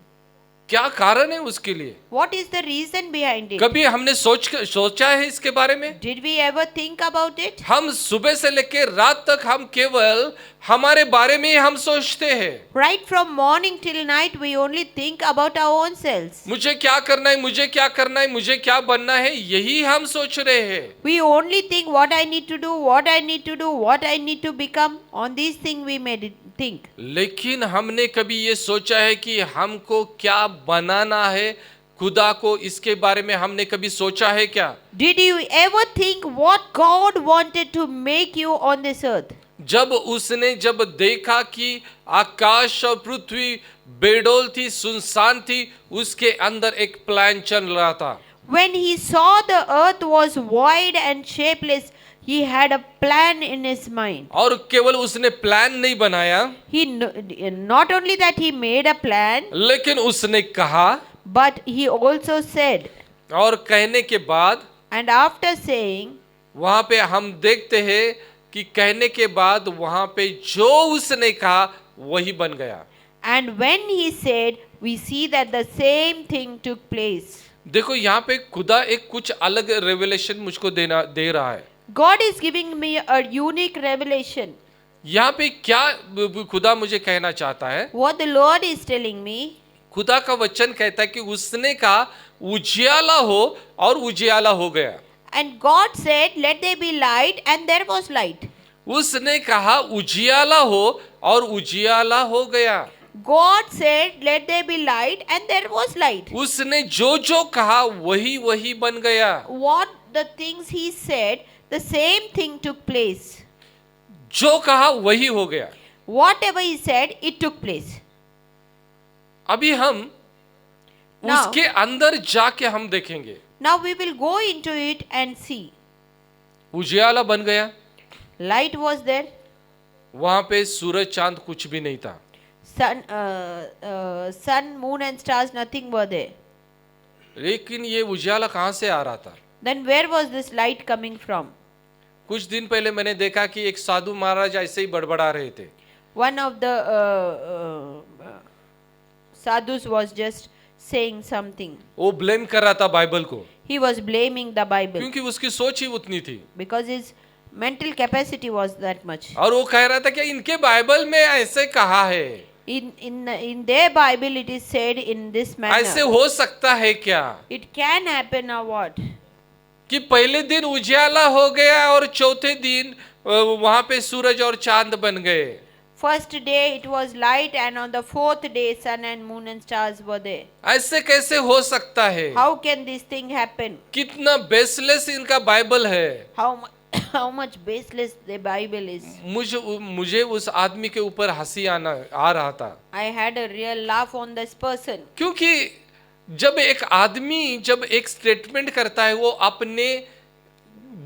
क्या कारण है उसके लिए? What is the reason behind it? कभी हमने सोचा है इसके बारे में? Did we ever think about it? हम सुबह से लेकर रात तक हम केवल हमारे बारे में ही हम सोचते हैं। Right from morning till night, we only think about our own selves. मुझे क्या करना है, मुझे क्या करना है, मुझे क्या बनना है, यही हम सोच रहे हैं। We only think what I need to do, what I need to do, what I need to become. On these things we may think. लेकिन हमने कभी ये सोचा है कि हमको क्या बनाना है? खुदा को इसके बारे में हमने कभी सोचा है क्या? Did you ever think what God wanted to make you on this earth? जब उसने देखा कि आकाश और पृथ्वी बेडोल थी, सुनसान थी, उसके अंदर एक प्लान चल रहा था। When he saw the earth was void and shapeless, he had a plan in his mind. और केवल उसने प्लान नहीं बनाया, He not only that he made a plan, लेकिन उसने कहा, but he also said, और कहने के बाद and after saying, वहां पे हम देखते हैं कि कहने के बाद वहां पे जो उसने कहा वही बन गया। and when he said, we see that the same thing took place. देखो यहाँ पे खुदा एक कुछ अलग रेवलेशन मुझको दे रहा है। God is giving me a unique revelation. यहाँ पे क्या खुदा मुझे कहना चाहता है? What the Lord is telling me, खुदा का वचन कहता है कि उसने कहा उजियाला हो और उजियाला हो गया। and God said, let there be light, and there was light. उसने कहा उजियाला हो और उजियाला हो गया। God said, let there be light, and there was light. उसने जो कहा वही वही बन गया। What the things he said, the same thing took place. जो कहा वही हो गया। Whatever he said, it took place. अभी हम Now- उसके अंदर जाके हम देखेंगे। Now we will go into it and see. उजियाला बन गया, Light was there, वहां पे सूरज चांद कुछ भी नहीं था। sun, moon, and stars, nothing were there. लेकिन ये उजियाला कहाँ से आ रहा था? Then where was this light coming from? कुछ दिन पहले मैंने देखा कि एक साधु महाराज ऐसे ही बड़बड़ा रहे थे। One of the sadhus was just saying something. वो ब्लेम कर रहा था बाइबल को, He was blaming the Bible क्योंकि उसकी सोच ही उतनी थी। because his mental capacity was that much. और वो कह रहा था कि इनके बाइबल में ऐसे कहा है, In their Bible it is said in this ऐसे manner. हो सकता है क्या It can happen or what? कि पहले दिन उजियाला हो गया और चौथे दिन वहां पे सूरज और चांद बन गए। First day it was light, and on the fourth day sun and moon and stars were there. ऐसे कैसे हो सकता है? How can this thing happen? कितना बेसलेस इनका बाइबल है। How much baseless the Bible is. मुझे उस आदमी के ऊपर हंसी आ रहा था, I had a real laugh on this person क्योंकि जब एक आदमी जब एक स्टेटमेंट करता है वो अपने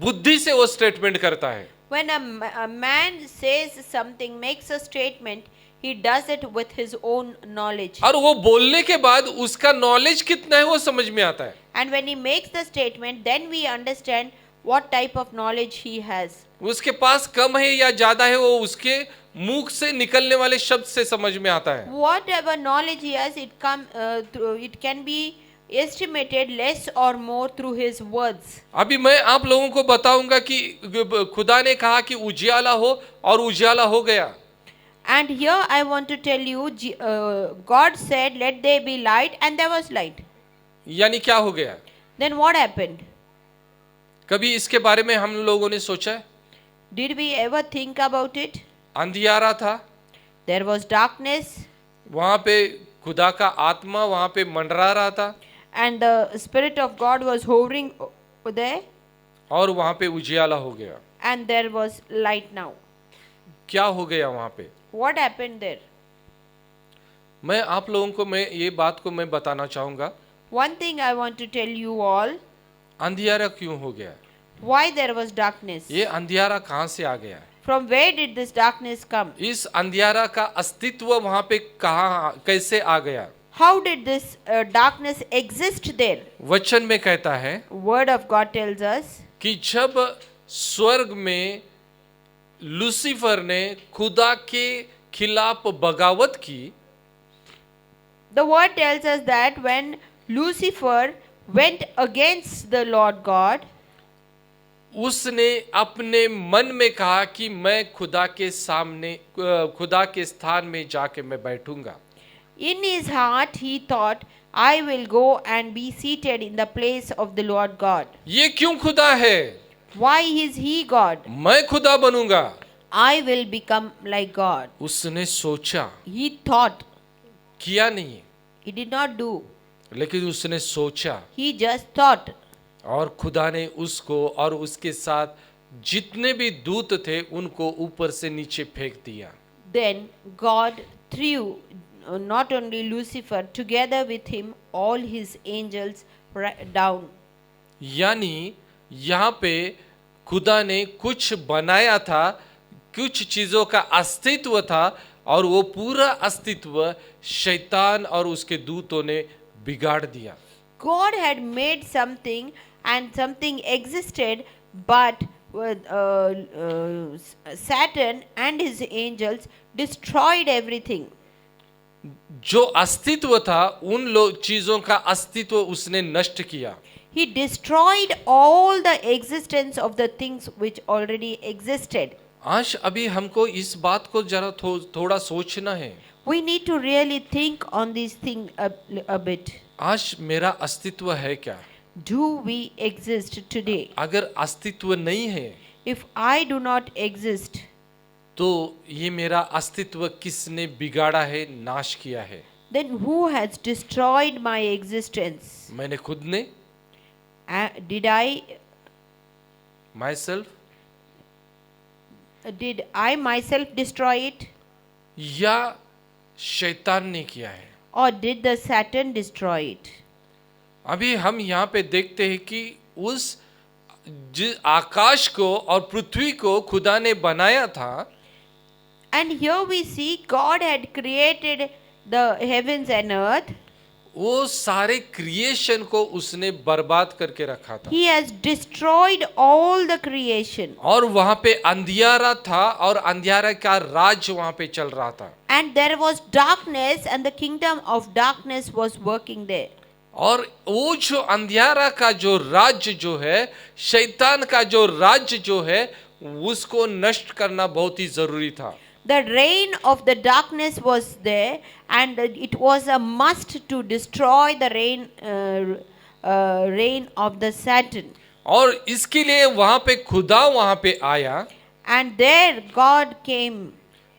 बुद्धि से वो स्टेटमेंट करता है। When a man says something, makes a statement, he does it with his own knowledge. और वो बोलने के बाद उसका नॉलेज कितना है वो समझ में आता है। And when he makes the statement, then we understand what type of knowledge he has. उसके पास कम है या ज्यादा है वो उसके मुख से निकलने वाले शब्द से समझ में आता है। Whatever knowledge he has, it can be estimated less or more through his words. अभी मैं आप लोगों को बताऊंगा कि खुदा ने कहा कि उजियाला हो और उजियाला हो गया। And here I want to tell you, God said, "Let there be light," and there was light. यानी क्या हो गया? Then what happened? कभी इसके बारे में हम लोगों ने सोचा है? Did we ever think about it? अंधियारा था, There was darkness, वहां पे खुदा का आत्मा वहां पे मंडरा रहा था and the Spirit of God was hovering there, और वहां पे उजियाला हो गया। and there was light now. क्या हो गया वहां पे? What happened there? मैं आप लोगों को मैं ये बात को मैं बताना चाहूंगा, One thing I want to tell you all, अंधियारा क्यों हो गया? why there was darkness. ये अंधियारा कहाँ से आ गया? From where did this darkness come? इस अंधियारा का अस्तित्व वहां पे कहाँ कैसे आ गया? How did this darkness exist there? वचन में कहता है Word of God tells us, कि जब स्वर्ग में लूसीफर ने खुदा के खिलाफ बगावत की, the word tells us that when Lucifer went against the Lord God, उसने अपने मन में कहा कि मैं खुदा के सामने खुदा के स्थान में जाके मैं बैठूंगा। in his heart he thought, I will go and be seated in the place of the Lord God. ये क्यों खुदा है? Why is he God? मैं खुदा बनूंगा। I will become like God. उसने सोचा, He thought. किया नहीं, He did not do. लेकिन उसने सोचा He just thought. और खुदा ने उसको और उसके साथ जितने भी दूत थे उनको ऊपर से नीचे फेंक दिया। Then God threw not only Lucifer, together with him all his angels down. यानी यहाँ पे खुदा ने कुछ बनाया था, कुछ चीजों का अस्तित्व था और वो पूरा अस्तित्व शैतान और उसके दूतों ने बिगाड़ दिया। God had made something and something existed, but Satan and his angels destroyed everything. जो अस्तित्व था उन चीजों का अस्तित्व उसने नष्ट किया। He destroyed all the existence of the things which already existed. आज अभी हमको इस बात को जरा थोड़ा सोचना है। We need to really think on this thing a bit. आज मेरा अस्तित्व है क्या? Do we exist today? अगर अस्तित्व नहीं है If I do not exist, तो ये मेरा अस्तित्व किसने बिगाड़ा है, नाश किया है? then who has destroyed my existence? मैंने खुद ने, Did I myself destroy it? या शैतान ने किया है? Or did the Satan destroy it? अभी हम यहाँ पे देखते हैं कि उस आकाश को और पृथ्वी को खुदा ने बनाया था। And here we see God had created the heavens and earth. वो सारे क्रिएशन को उसने बर्बाद करके रखा था। He has destroyed all the creation. और वहां पे अंधियारा था और अंधियारा का राज वहां पे चल रहा था। And there was darkness and the kingdom of darkness was working there. और वो जो अंधियारा का जो राज्य जो है, शैतान का जो राज्य जो है, उसको नष्ट करना बहुत ही जरूरी था। The reign of the darkness was there, and it was a must to destroy the reign of the Satan. और इसके लिए वहां पे खुदा वहां पे आया, And there God came.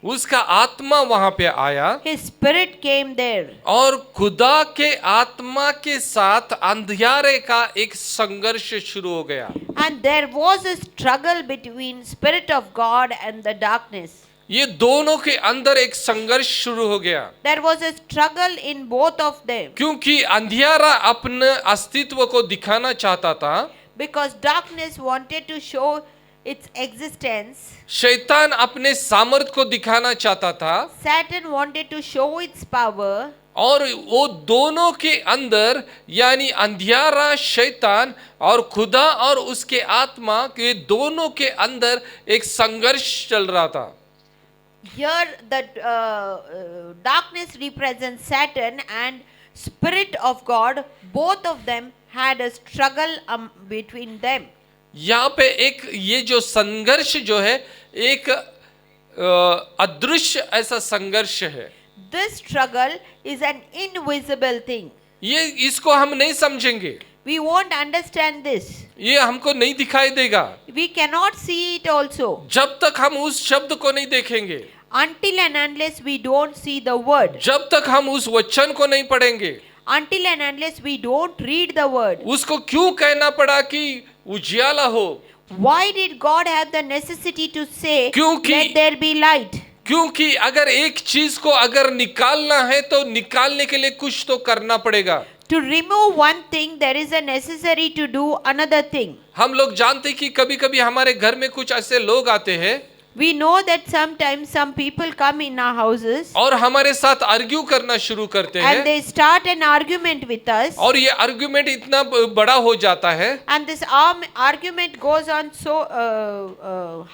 उसका आत्मा वहां पे आया, His spirit came there. और खुदा के आत्मा के साथ अंधियारे का एक संघर्ष शुरू हो गया। And there was a struggle between Spirit of God and the darkness. ये दोनों के अंदर एक संघर्ष शुरू हो गया, There was a struggle in both of them क्योंकि अंधियारा अपने अस्तित्व को दिखाना चाहता था, because darkness wanted to show its existence. शैतान अपने सामर्थ को दिखाना चाहता था, Satan wanted to show its power. और वो दोनों के अंदर यानी अंधियारा शैतान और खुदा और उसके आत्मा के दोनों के अंदर एक संघर्ष चल रहा था। Here the darkness represents Satan and Spirit of God. Both of them had a struggle between them. यहाँ पे एक ये जो संघर्ष जो है एक अदृश्य ऐसा संघर्ष है। This struggle is an invisible thing. ये इसको हम नहीं समझेंगे, We won't understand this. ये हमको नहीं दिखाई देगा We cannot see it also जब तक हम उस शब्द को नहीं देखेंगे, until and unless we don't see the word, जब तक हम उस वचन को नहीं पढ़ेंगे। until and unless we don't read the word. उसको क्यों कहना पड़ा कि उजियाला हो? Why did God have the necessity to say, क्योंकि- let there be light? क्योंकि अगर एक चीज को अगर निकालना है तो निकालने के लिए कुछ तो करना पड़ेगा। To remove one thing, there is a necessary to do another thing. हम लोग जानते कि कभी कभी हमारे घर में कुछ ऐसे लोग आते हैं We know that sometimes some people come in our houses और हमारे साथ आर्ग्यू करना शुरू करते and हैं, they start an argument with us, और ये आर्ग्यूमेंट इतना बड़ा हो जाता है and this argument goes on so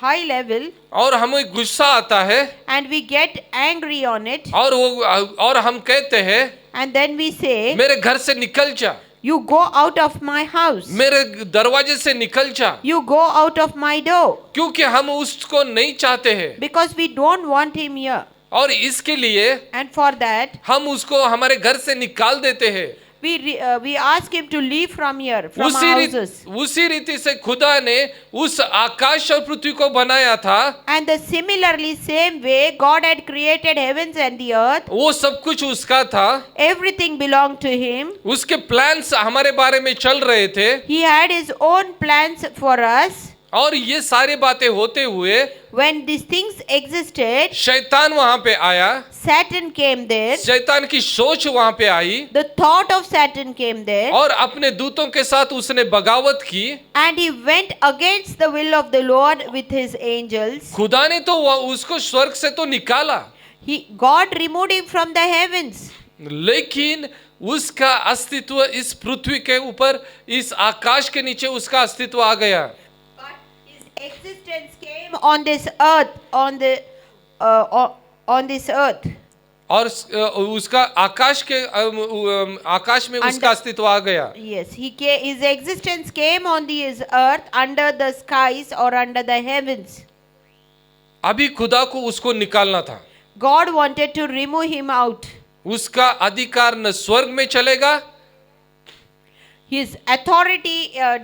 high level, और हमें गुस्सा आता है, and we get angry on it, और हम कहते हैं and then we say, मेरे घर से निकल जा, you go out of my house, मेरे दरवाजे से निकल जा, you go out of my door, क्योंकि हम उसको नहीं चाहते हैं। because we don't want him here. और इसके लिए And for that, हम उसको हमारे घर से निकाल देते हैं। we ask him to leave from here, from our houses. उसी रीति से खुदा ने उस आकाश और पृथ्वी को बनाया था, And the similarly same way God had created heavens and the earth. वो सब कुछ उसका था, Everything belonged to him. उसके प्लान्स हमारे बारे में चल रहे थे, He had his own plans for us. और ये सारी बातें होते हुए When these things existed, शैतान वहां पे आया, Satan came there. शैतान की सोच वहां पे आई, The thought of Satan came there. और अपने दूतों के साथ उसने बगावत की। And he went against the will of the Lord with his angels. खुदा ने तो उसको स्वर्ग से तो निकाला, God removed him from the heavens. लेकिन उसका अस्तित्व इस पृथ्वी के ऊपर, इस आकाश के नीचे उसका अस्तित्व आ गया। But his existence came on this earth, on this earth. और उसका आकाश में उसका अस्तित्व आ गया। Yes, his existence came on this earth, under the skies or under the heavens. अभी खुदा को उसको निकालना था। God wanted to remove him out. उसका अधिकार न स्वर्ग में चलेगा, His authority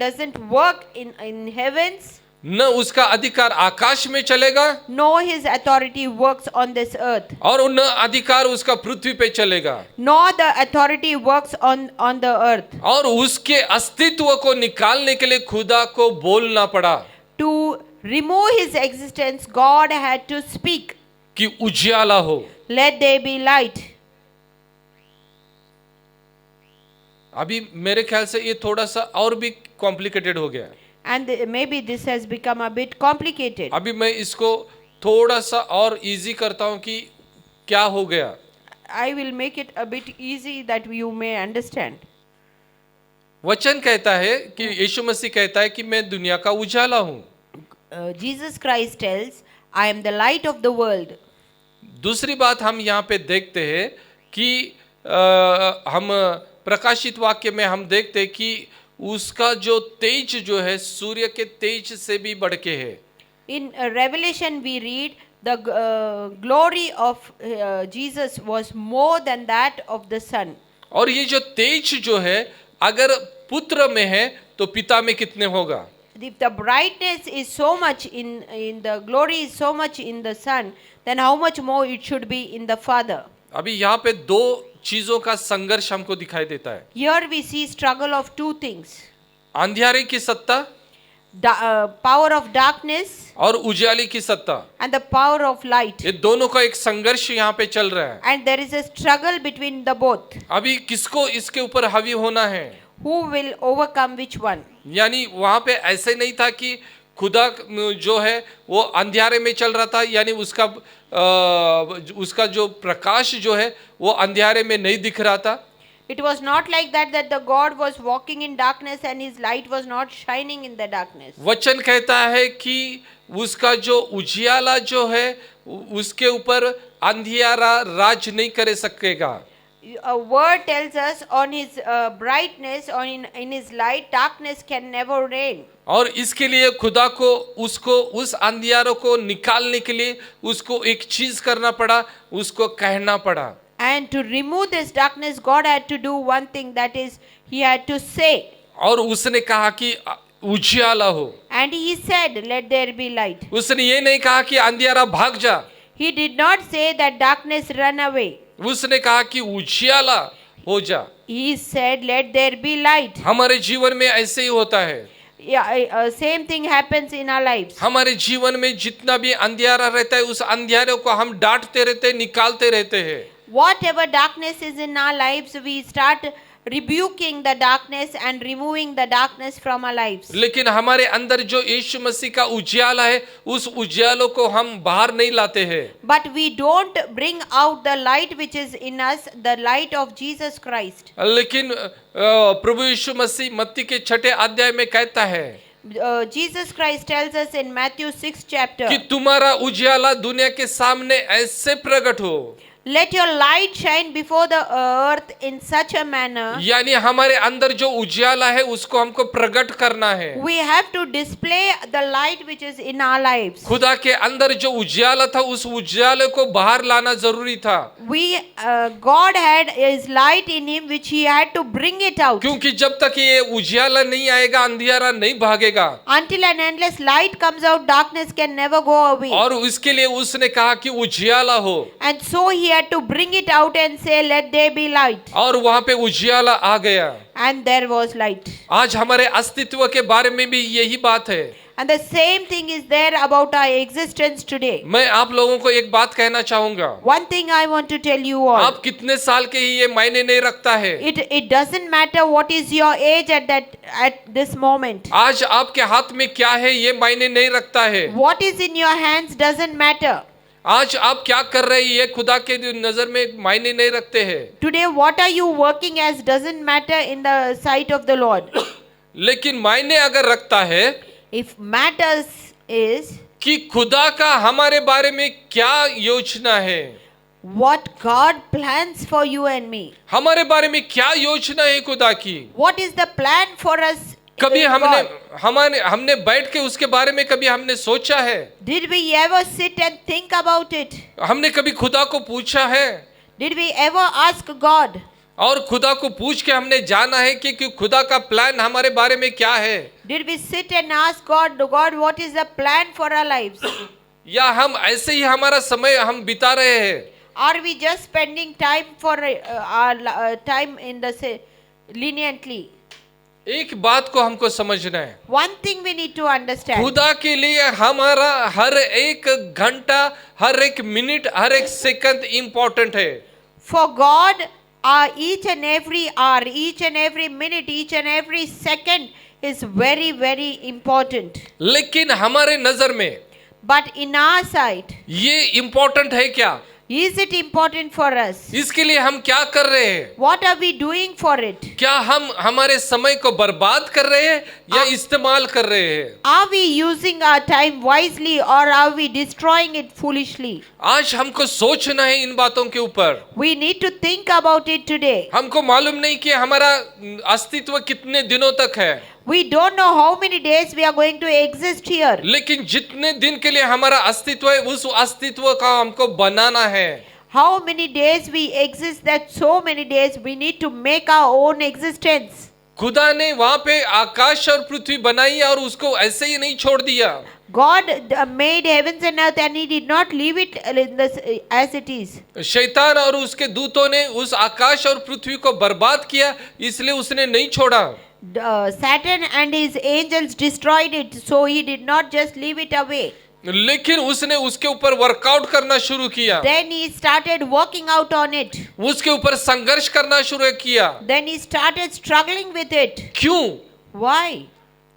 doesn't work in heavens. न उसका अधिकार आकाश में चलेगा, No, his authority works on this earth. और न अधिकार उसका पृथ्वी पे चलेगा। Nor the authority works on the earth. और उसके अस्तित्व को निकालने के लिए खुदा को बोलना पड़ा To remove his existence, God had to speak. कि उजियाला हो। Let there be light. अभी मेरे ख्याल से ये थोड़ा सा और भी कॉम्प्लिकेटेड हो गया। And maybe this has become a bit complicated. अभी मैं इसको थोड़ा सा और इजी करता हूं कि क्या हो गया। I will make it a bit easy that you may understand. वचन कहता है कि यीशु मसीह कहता है कि मैं दुनिया का उजाला हूं। Jesus Christ tells, I am the light of the world. दूसरी बात हम यहाँ पे देखते हैं कि हम प्रकाशित वाक्य में हम देखते हैं कि उसका जो तेज जो है सूर्य के तेज से भी बढ़ के है। In Revelation we read the glory of Jesus was more than that of the sun. और ये जो तेज जो है अगर पुत्र में है तो पिता में कितने होगा? If the brightness is so much in the glory is so much in the son, then how much more it should be in the Father. अभी यहाँ पे दो चीजों का संघर्ष हमको दिखाई देता है। Here we see struggle of two things. अंधियारे की सत्ता power of darkness और उजाले की सत्ता, and the power of light. ये दोनों का एक संघर्ष यहाँ पे चल रहा है। And there is a struggle between the both. अभी किसको इसके ऊपर हावी होना है? Who will overcome which one? यानी वहां पे ऐसे नहीं था कि खुदा जो है वो अंधेरे में चल रहा था, यानी उसका जो प्रकाश जो है वो अंधेरे में नहीं दिख रहा था। It was not like that the God was walking in darkness and his light was not shining in the darkness. वचन कहता है कि उसका जो उजियाला जो है उसके ऊपर अंधियारा राज नहीं कर सकेगा। A word tells us on his brightness or in his light darkness can never reign. और इसके लिए खुदा को उसको उस अंधियारों को निकालने के लिए उसको एक चीज करना पड़ा, उसको कहना पड़ा। And to remove this darkness, God had to do one thing, that is, He had to say. और उसने कहा कि उजियाला हो। And He said, "Let there be light." उसने ये नहीं कहा कि अंधियारा भाग जा। He did not say that darkness run away. उसने कहा कि उजियाला हो जा। He said, "Let there be light." हमारे जीवन में ऐसे ही होता है। Yeah, same thing happens in our lives. हमारे जीवन में जितना भी अंधियारा रहता है उस अंधियारे को हम डांटते रहते, निकालते रहते हैं। Whatever darkness is in our lives, we start rebuking the darkness and removing the darkness from our lives. लेकिन हमारे अंदर जो यीशु मसीह का उजियाला है उस उजियालों को हम बाहर नहीं लाते हैं। But we don't bring out the light which is in us, the light of Jesus Christ. लेकिन प्रभु यीशु मसीह मत्ती के 6 अध्याय में कहता है Jesus Christ tells us in Matthew 6 chapter, कि तुम्हारा उजियाला दुनिया के सामने ऐसे प्रकट हो। "Let your light shine before the earth in such a manner." यानी हमारे अंदर जो उजियाला है उसको हमको प्रकट करना है। We have to display the light which is in our lives. खुदा के अंदर जो उजियाला था उस उजियाले को बाहर लाना जरूरी था। God had his light in him which he had to bring it out. क्योंकि जब तक ये उजियाला नहीं आएगा अंधियारा नहीं भागेगा। Until and unless light comes out, darkness can never go away. और इसके लिए उसने कहा कि उजियाला हो। And so he had to bring it out and say, "Let there be light." और वहां पे उजियाला आ गया। And there was light. आज हमारे अस्तित्व के बारे में भी यही बात है। And the same thing is there about our existence today. मैं आप लोगों को एक बात कहना चाहूंगा। One thing I want to tell you all. आप कितने साल के ही ये मायने नहीं रखता है। It doesn't matter what is your age at this moment. आज आपके हाथ में क्या है ये मायने नहीं रखता है। What is in your hands doesn't matter. आज आप क्या कर रहे हैं ये खुदा के नजर में मायने नहीं रखते हैं। Today what are you working as doesn't matter in the sight of the Lord. लेकिन मायने अगर रखता है If matters is कि खुदा का हमारे बारे में क्या योजना है, what God plans for you and me. हमारे बारे में क्या योजना है खुदा की। What is the plan for us? कभी in God? हमने बैठ के उसके बारे में कभी हमने सोचा है? Did we ever sit and think about it? हमने कभी खुदा को पूछा है? Did we ever ask God? और खुदा को पूछ के हमने जाना है कि खुदा का प्लान हमारे बारे में क्या है? Did we sit and ask God, what is the plan for our lives? या हम ऐसे ही हमारा समय हम बिता रहे हैं? Are we just spending time for our time in the leniently? एक बात को हमको समझना है। One thing we need to understand. खुदा के लिए हमारा हर एक घंटा, हर एक मिनट, हर एक सेकंड इम्पोर्टेंट है। For God, each and every hour, each and every minute, each and every second is very, very important. लेकिन हमारे नजर में But in our sight, ये इम्पोर्टेंट है क्या? is it important for us? इसके लिए हम क्या कर रहे हैं? What are we doing for it? क्या हम हमारे समय को बर्बाद कर रहे हैं या इस्तेमाल कर रहे हैं? Are we using our time wisely or are we destroying it foolishly? आज हमको सोचना है इन बातों के ऊपर। We need to think about it today. हमको मालूम नहीं कि हमारा अस्तित्व कितने दिनों तक है। We don't know how many days we are going to exist here. लेकिन जितने दिन के लिए हमारा अस्तित्व है उस अस्तित्व का हमको बनाना है। How many days we exist, that so many days we need to make our own existence. खुदा ने वहां पे आकाश और पृथ्वी बनाई और उसको ऐसे ही नहीं छोड़ दिया। God made heavens and earth and he did not leave it as it is. शैतान और उसके दूतों ने उस आकाश और पृथ्वी को बर्बाद किया, इसलिए उसने नहीं छोड़ा। Satan and his angels destroyed it, so he did not just leave it away. लेकिन उसने उसके ऊपर वर्कआउट करना शुरू किया, Then he started working out on it. उसके ऊपर संघर्ष करना शुरू किया। Then he started struggling with it. क्यों? Why?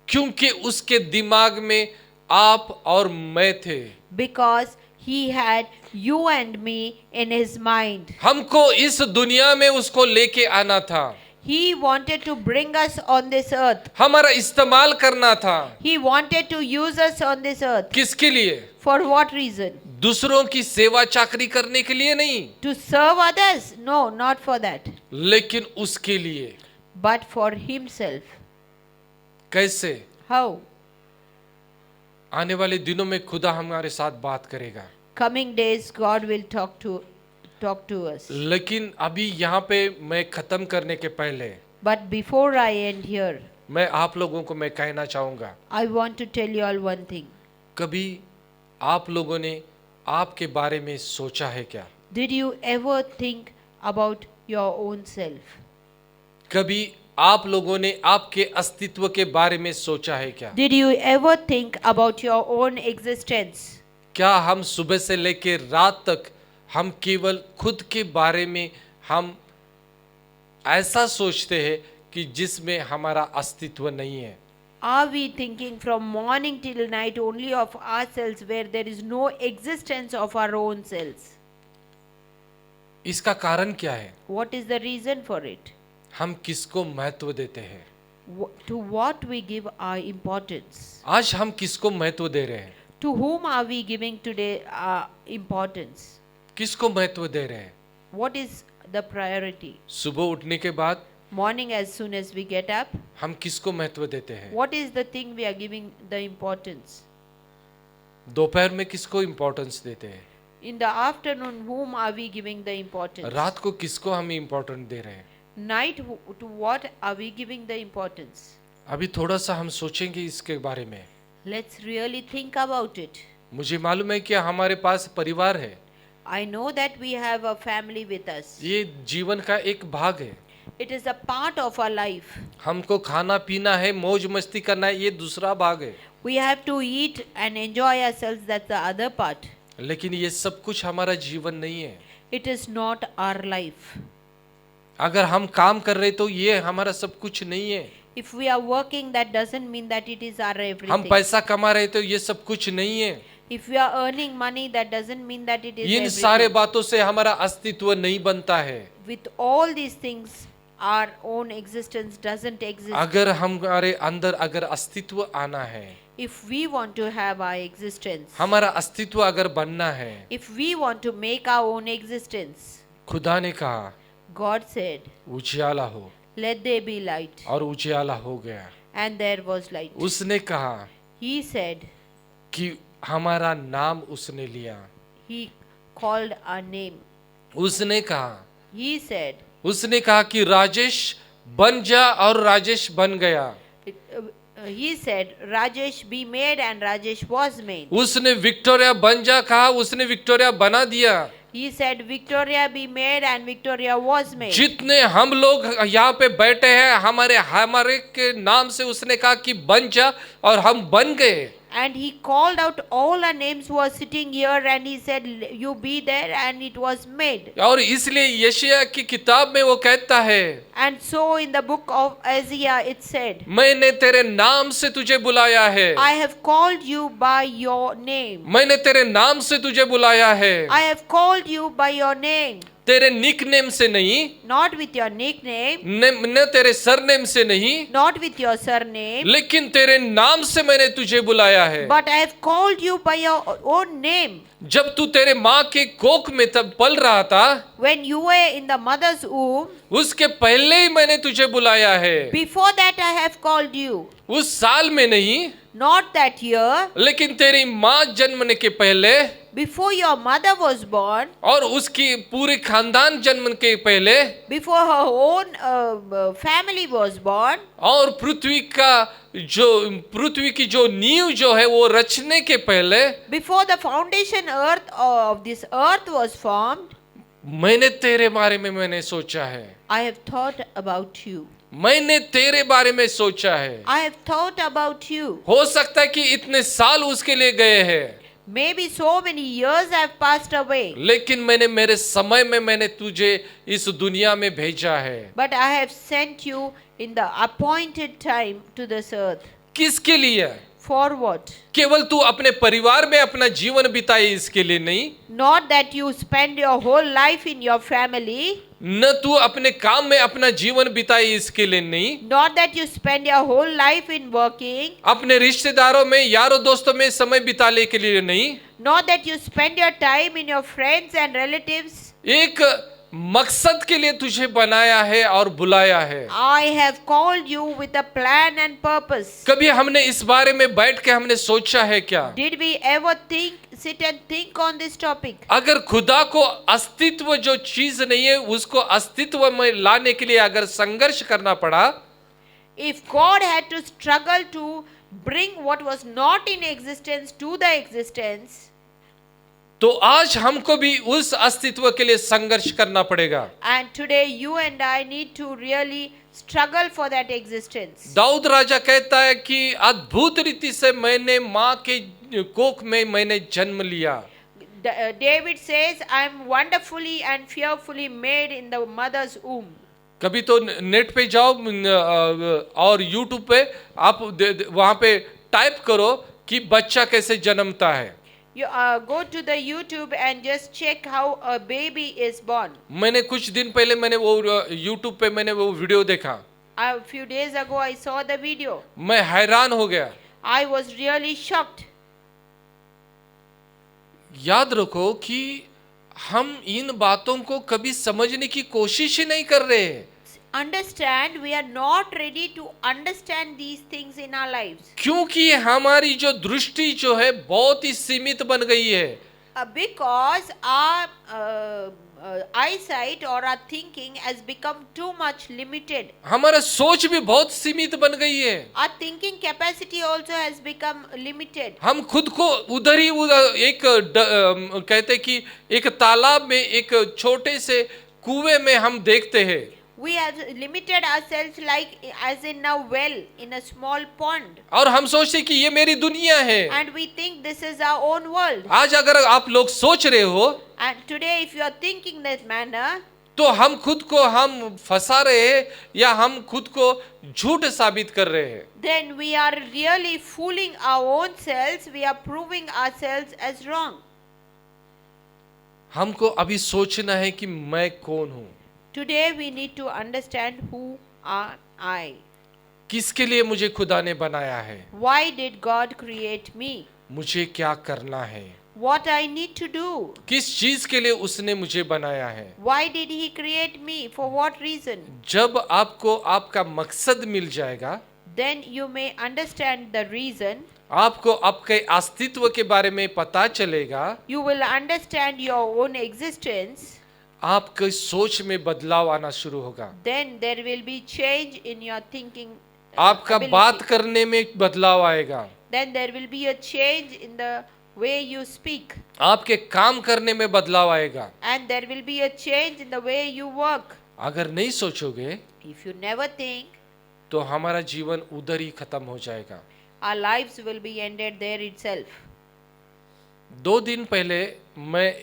क्योंकि उसके दिमाग में आप और मैं थे। Because he had you and me in his mind. हमको इस दुनिया में उसको लेके आना था, He wanted to bring us on this earth. हमारा इस्तेमाल करना था। He wanted to use us on this earth. किसके लिए? For what reason? दूसरों की सेवा चाकरी करने के लिए नहीं, To serve others? No, not for that. लेकिन उसके लिए। But for himself. कैसे? How? आने वाले दिनों में खुदा हमारे साथ बात करेगा, Coming days, God will talk to us. लेकिन अभी यहाँ पे मैं खत्म करने के पहले But before I end here, मैं आप लोगों को मैं कहना चाहूँगा, I want to tell you all one thing. कभी आप लोगों ने आपके बारे में सोचा है क्या? Did you ever think about your own self? कभी आप लोगों ने आपके अस्तित्व के बारे में सोचा है क्या? Did you ever think about your own existence? क्या हम सुबह से लेकर रात तक हम केवल खुद के बारे में हम ऐसा सोचते हैं कि जिसमें हमारा अस्तित्व नहीं है? Are we thinking from morning till night only of ourselves where there is no existence of our own selves? इसका कारण क्या है? What is the reason for it? हम किसको महत्व देते हैं? To what we give our importance? आज हम किसको महत्व दे रहे हैं? To whom are we giving today our importance? किसको महत्व दे रहे हैं? What is the priority? सुबह उठने के बाद Morning as soon as we get up, हम किसको महत्व देते हैं? what is the thing we are giving the importance? दोपहर में किसको इम्पोर्टेंस देते हैं? In the afternoon, whom are we giving the importance? रात को किसको हम इम्पोर्टेंट दे रहे हैं? Night, to what are we giving the importance? अभी थोड़ा सा हम सोचेंगे इसके बारे में। Let's really think about it. मुझे मालूम है कि हमारे पास परिवार है, I know that we have a family with us. ये जीवन का एक भाग है। It is a part of our life. हमको खाना पीना है, मौज मस्ती करना है, ये दूसरा भाग है। We have to eat and enjoy ourselves, that's the other part. लेकिन ये सब कुछ हमारा जीवन नहीं है। It is not our life. अगर हम काम कर रहे तो ये हमारा सब कुछ नहीं है। If we are working, that doesn't mean that it is our हम everything. पैसा कमा रहे तो ये सब कुछ नहीं है। If we are earning money, that doesn't mean that it is इन सारे everything. बातों से हमारा अस्तित्व नहीं बनता है। With all these things, our own existence doesn't exist. अगर हमारे अंदर अगर अस्तित्व आना है, If we want to have our existence, हमारा अस्तित्व अगर बनना है, if we want to make our own existence, खुदा ने कहा God said, उजियाला हो, let there be light. और उजियाला हो गया। And there was light. उसने कहा He said, कि हमारा नाम उसने लिया। he called our name. उसने कहा He said, उसने कहा कि राजेश बन जा, और राजेश बन गया। he said, Rajesh be made, and Rajesh was made. उसने विक्टोरिया बन जा कहा, उसने विक्टोरिया बना दिया। He said, Victoria be made, and Victoria was made. जितने हम लोग यहाँ पे बैठे हैं, हमारे हमारे के नाम से उसने कहा कि बन जा, और हम बन गए। And he called out all our names who are sitting here, and he said, you be there, and it was made. और इसलिए यशायाह की किताब में वो कहता है, And so in the book of Isaiah it said, मैंने तेरे नाम से तुझे बुलाया है, I have called you by your name. मैंने तेरे नाम से तुझे बुलाया है, I have called you by your name. तेरे निकनेम से नहीं, Not with your nickname, न तेरे सरनेम से नहीं, not with your surname, लेकिन तेरे नाम से मैंने तुझे बुलाया है। but I have called you by your own name. जब तू तेरे माँ के कोख में तब पल रहा था, When you were in the mother's womb, उसके पहले ही मैंने तुझे बुलाया है। before that I have called you. उस साल में नहीं, Not that year, लेकिन तेरी माँ जन्मने के पहले before your mother was born, और उसकी पूरे खानदान जन्म के पहले, before her own family was born, और पृथ्वी की जो नींव जो है वो रचने के पहले, before the foundation earth of this earth was formed, मैंने तेरे बारे में मैंने सोचा है, I have thought about you. मैंने तेरे बारे में सोचा है। I have thought about you. हो सकता है कि इतने साल उसके लिए गए हैं, Maybe so many years have passed away, लेकिन मैंने मेरे समय में मैंने तुझे इस दुनिया में भेजा है। but I have sent you in the appointed time to this earth. किसके लिए? For what? केवल तू अपने परिवार में अपना जीवन बिताए इसके लिए नहीं, Not that you spend your whole life in your family, न तू अपने काम में अपना जीवन बिताए इसके लिए नहीं, not that you spend your whole life in working, अपने रिश्तेदारों में यारों दोस्तों में समय बिताने के लिए नहीं, not that you spend your time in your friends and relatives. एक मकसद के लिए तुझे बनाया है और बुलाया है। I have called you with a plan and purpose. कभी हमने इस बारे में बैठ के हमने सोचा है क्या? Did we ever sit and think on this topic? अगर खुदा को अस्तित्व जो चीज नहीं है उसको अस्तित्व में लाने के लिए अगर संघर्ष करना पड़ा, If God had to struggle to bring what was not in existence to the existence, तो आज हमको भी उस अस्तित्व के लिए संघर्ष करना पड़ेगा। and today you and I need to really struggle for that existence. Dawood राजा कहता है कि अद्भुत रीति से मैंने माँ के कोख में मैंने जन्म लिया। David says, I am wonderfully and fearfully made in the mother's womb. कभी तो नेट पे जाओ और यूट्यूब पे आप वहां पे टाइप करो कि बच्चा कैसे जन्मता है। You go to the YouTube and just check how a baby is born. मैंने कुछ दिन पहले मैंने वो यूट्यूब पे मैंने वो वीडियो देखा, A few days ago I saw the video. मैं हैरान हो गया। I was really shocked. याद रखो कि हम इन बातों को कभी समझने की कोशिश ही नहीं कर रहे हैं। Understand, we are not ready to understand these things in our lives. क्योंकि हमारी जो दृष्टि जो है बहुत ही सीमित बन गई है। Because our eyesight or our thinking has become too much limited. हमारा सोच भी बहुत सीमित बन गई है। Our thinking capacity also has become limited. हम खुद को उधर ही एक कहते कि एक तालाब में एक छोटे से कुएं में हम देखते हैं। We have limited ourselves like as in a well in a small pond. और हम सोचते कि ये मेरी दुनिया है। And we think this is our own world. आज अगर आप लोग सोच रहे हो, And today if you are thinking that manner, तो हम खुद को हम फंसा रहे हैं या हम खुद को झूठ साबित कर रहे हैं। then we are really fooling our own selves. We are proving ourselves as wrong. हमको अभी सोचना है कि मैं कौन हूँ, Today we need to understand who are I. किसके लिए मुझे खुदा ने बनाया है, Why did God create me? मुझे क्या करना है, What I need to do? किस चीज के लिए उसने मुझे बनाया है। Why did He create me? For what reason? जब आपको आपका मकसद मिल जाएगा, Then you may understand the reason. आपको आपके अस्तित्व के बारे में पता चलेगा, You will understand your own existence. आपके सोच में बदलाव आना शुरू होगा, Then there will be change in your thinking. आपका ability. बात करने में बदलाव आएगा, Then there will be a change in the way you speak. आपके काम करने में बदलाव आएगा। And there will be a change in the way you work. अगर नहीं सोचोगे If you never think, तो हमारा जीवन उधर ही खत्म हो जाएगा। our lives will be ended there itself. 2 दिन पहले मैं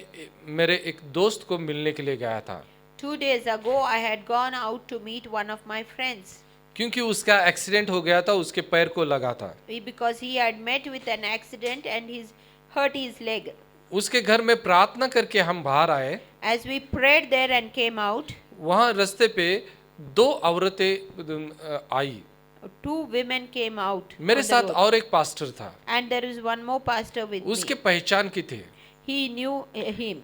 मेरे एक दोस्त को मिलने के लिए गया था, 2 days ago, I had gone out to meet one of my friends क्योंकि उसका एक्सीडेंट हो गया था, उसके पैर को लगा था। because he had met with an accident and he's hurt his leg. उसके घर में प्रार्थना करके हम बाहर आए। As we prayed there and came out, वहाँ रास्ते पे 2 औरतें आई, 2 women came out. मेरे on the साथ road. और एक पास्टर था। And there is one more pastor with उसके me. पहचान की थे, He knew him.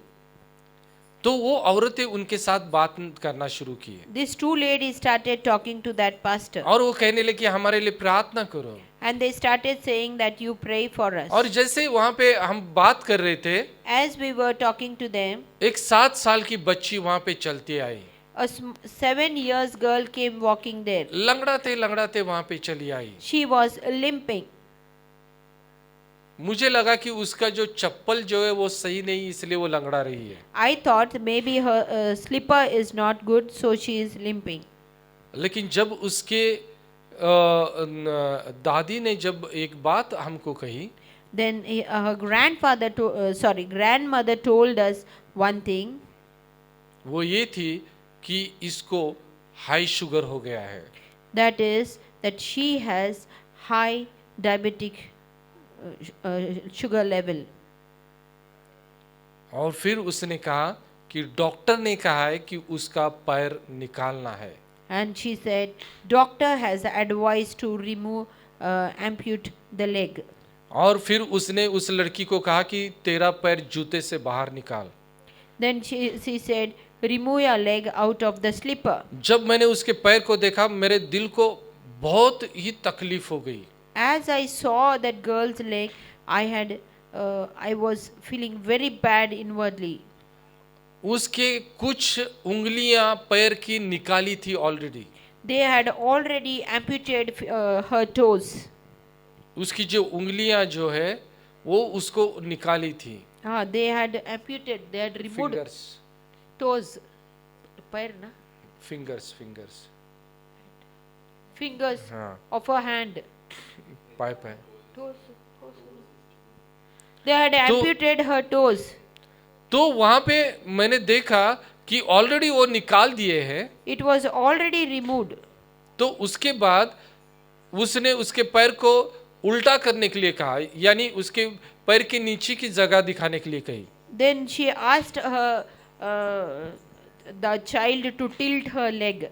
तो वो औरतें उनके साथ बात करना शुरू की These 2 ladies started talking to that pastor. और वो कहने लगे कि हमारे लिए प्रार्थना करो। And they started saying that you pray for us. और जैसे वहाँ पे हम बात कर रहे थे, As we were talking to them, एक 7 साल की बच्ची वहाँ पे चलती आई, a 7 years girl came walking there. लंगड़ाते लंगड़ाते वहाँ पे चली आई। She was limping. मुझे लगा कि उसका जो चप्पल जो है वो सही नहीं, इसलिए वो लंगड़ा रही है। I thought maybe her slipper is not good, so she is limping. लेकिन जब उसके दादी ने जब एक बात हमको कही, Then her grandmother told us one thing. वो ये थी कि इसको हाई शुगर हो गया है। That is that she has high diabetic sugar level. और फिर उसने कहा कि डॉक्टर ने कहा है कि उसका पैर निकालना है। And she said, doctor has advised to remove, ampute the leg. और फिर उसने उस लड़की को कहा कि तेरा पैर जूते से बाहर निकाल। Then she said, remove your leg out of the slipper. जब मैंने उसके पैर को देखा, मेरे दिल को बहुत ही तकलीफ हो गई। As I saw that girl's leg, I was feeling very bad inwardly. उसके कुछ उंगलियां पैर की निकाली थी already. They had already amputated her toes. उसकी जो उंगलियां जो है वो उसको निकाली थी। They had amputated, they had removed fingers, toes. पैर ना? फिंगर्स Fingers हाँ, of her hand. पाइप है। Toes. They had amputated her toes. तो वहां पे मैंने देखा कि ऑलरेडी वो निकाल दिए हैं। It was already removed. तो उसके बाद उसने उसके पैर को उल्टा करने के लिए कहा, यानी उसके पैर के नीचे की जगह दिखाने के लिए कही। Then she asked her, the child to tilt her leg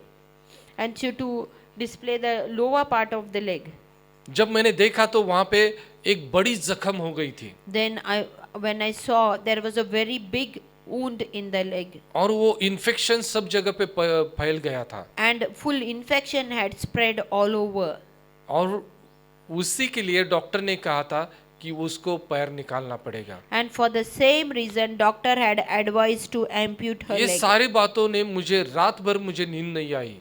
and to display the lower part of the leg. जब मैंने देखा तो वहां पे एक बड़ी जख्म हो गई थी। Then when I saw, there was a very big wound in the leg. और वो इन्फेक्शन सब जगह पे फैल गया था। And full infection had spread all over. और उसी के लिए डॉक्टर ने कहा था कि उसको पैर निकालना पड़ेगा। And for the same reason, doctor had advised to ampute her ये leg. सारी बातों ने मुझे रात भर मुझे नींद नहीं आई।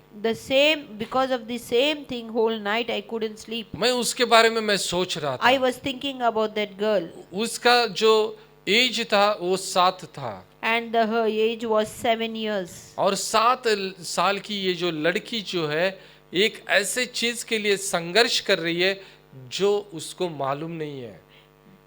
Because of the same thing, whole night I couldn't sleep. मैं उसके बारे में मैं सोच रहा I था। was thinking about that girl. उसका जो एज था वो 7 था। And her age was 7 years. और 7 साल की ये जो लड़की जो है एक ऐसे चीज के लिए संघर्ष कर रही है जो उसको मालूम नहीं है।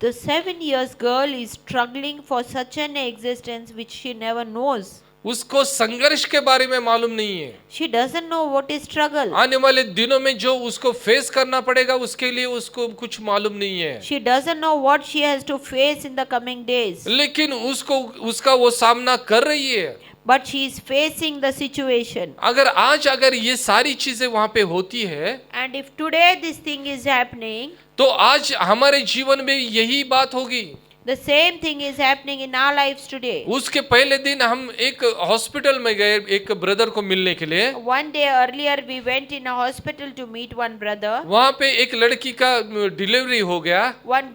The 7 years girl is struggling for such an existence which she never knows. उसको संघर्ष के बारे में मालूम नहीं है। She doesn't know what is struggle. आने वाले दिनों में जो उसको फेस करना पड़ेगा उसके लिए उसको कुछ मालूम नहीं है। She doesn't know what she has to face in the coming days. लेकिन उसको उसका वो सामना कर रही है। But she is facing the situation. अगर ये सारी चीजें वहां पे होती है, And if today this thing is happening, तो आज हमारे जीवन में यही बात होगी। the same thing is happening in our lives today. उसके पहले दिन हम एक हॉस्पिटल में गए एक ब्रदर को मिलने के लिए। One day earlier we went in a hospital to meet one brother. वहां पे एक लड़की का डिलीवरी हो गया। One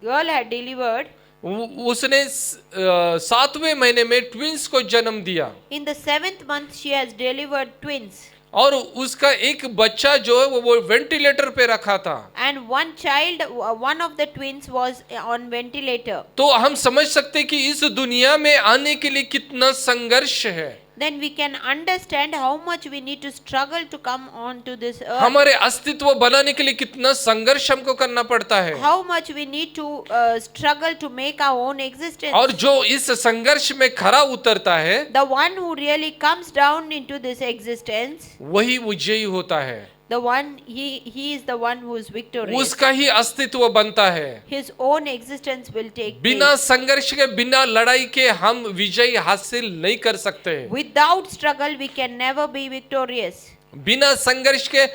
girl had delivered. उसने 7वें महीने में ट्विंस को जन्म दिया। In the 7th month she has delivered twins. और उसका एक बच्चा जो है वो वेंटिलेटर पे रखा था। And one of the twins was on ventilator. तो हम समझ सकते कि इस दुनिया में आने के लिए कितना संघर्ष है। Then we can understand how much we need to struggle to come on to this earth. हमारे अस्तित्व बनाने के लिए कितना संघर्ष हमको करना पड़ता है। How much we need to struggle to make our own existence. और जो इस संघर्ष में खरा उतरता है, The one who really comes down into this existence, वही विजयी होता है। the one he is the one who is victorious. उसका ही अस्तित्व बनता है। His own existence will take बिना place. संघर्ष के, बिना लड़ाई के हम विजय हासिल नहीं कर सकते। Without struggle we can never be victorious. बिना संघर्ष के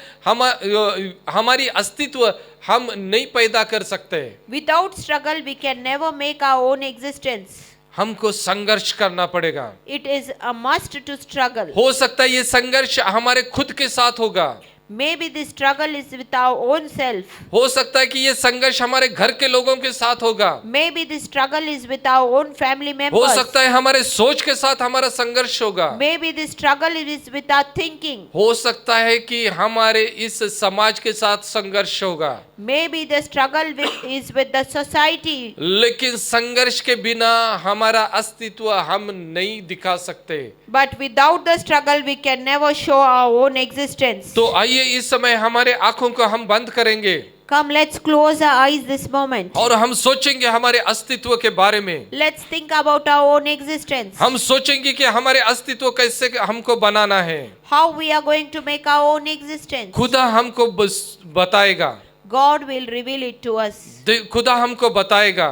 हमारी अस्तित्व हम नहीं पैदा कर सकते। Without struggle we can never make our own existence. हमको संघर्ष करना पड़ेगा। It is a must to struggle. हो सकता है ये संघर्ष हमारे खुद के साथ होगा। Maybe the struggle is with our own self. हो सकता है कि ये संघर्ष हमारे घर के लोगों के साथ होगा। Maybe the struggle is with our own family हो members. सकता है हमारे सोच के साथ हमारा संघर्ष होगा। Maybe the struggle is with our thinking. हो सकता है कि हमारे इस समाज के साथ संघर्ष होगा। Maybe the struggle is with the society. लेकिन संघर्ष के बिना हमारा अस्तित्व हम नहीं दिखा सकते। But without the struggle, we can never show our own existence. तो आइए इस समय हमारे आंखों को हम बंद करेंगे Come, let's close our eyes this moment. और हम सोचेंगे हमारे अस्तित्व के बारे में। Let's think about our own existence. हम सोचेंगे कि हमारे अस्तित्व कैसे हमको बनाना है। How we are going to make our own existence. खुदा हमको बताएगा। God will reveal it to us. खुदा हमको बताएगा।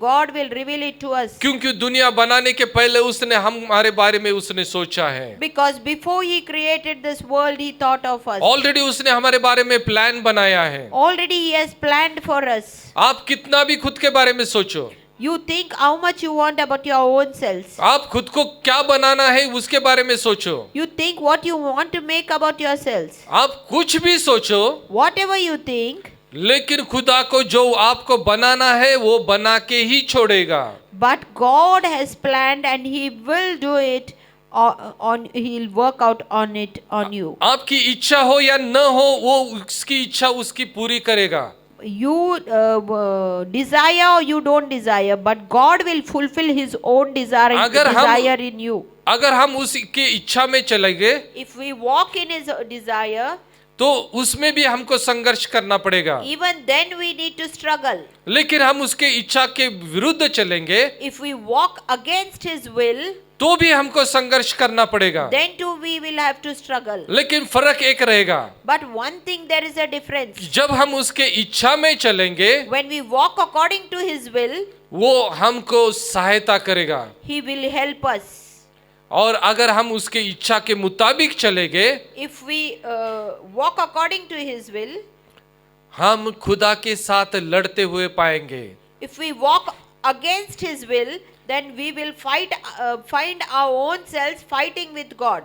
God will reveal it to us. क्योंकि दुनिया बनाने के पहले उसने हमारे बारे में उसने सोचा है। Because before he created this world, he thought of us. Already उसने हमारे बारे में प्लान बनाया है। Already he has planned for us. आप कितना भी खुद के बारे में सोचो, You think how much you want about your own selves. आप खुद को क्या बनाना है उसके बारे में सोचो। You think what you want to make about yourselves. आप कुछ भी सोचो, Whatever you think, लेकिन खुदा को जो आपको बनाना है वो बना के ही छोड़ेगा। but God has planned and he will do it he'll work out on it on you. आपकी इच्छा हो या न हो वो उसकी इच्छा उसकी पूरी करेगा। You desire or you don't desire, but God will fulfill his own desire in you. अगर हम उसकी इच्छा में चलेंगे, If we walk in his desire, तो उसमें भी हमको संघर्ष करना पड़ेगा। even then we need to struggle. लेकिन हम उसके इच्छा के विरुद्ध चलेंगे, If we walk against his will, तो भी हमको संघर्ष करना पड़ेगा। then too we will have to struggle. लेकिन फर्क एक रहेगा, But one thing there is a difference. जब हम उसके इच्छा में चलेंगे, When we walk according to his will, वो हमको सहायता करेगा। he will help us. और अगर हम उसके इच्छा के मुताबिक चलेंगे, If we walk according to his will, हम खुदा के साथ लड़ते हुए पाएंगे। if we walk against his will, then we will find our own selves fighting with God.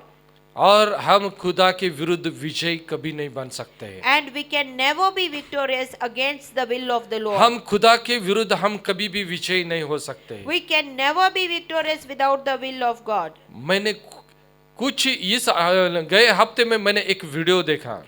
और हम खुदा के विरुद्ध विजयी कभी नहीं बन सकते। And we can never be victorious against the will of the Lord. हम खुदा के विरुद्ध हम कभी भी विजयी नहीं हो सकते। We can never be victorious without the will of God. मैंने कुछ इस गए हफ्ते में मैंने एक वीडियो देखा।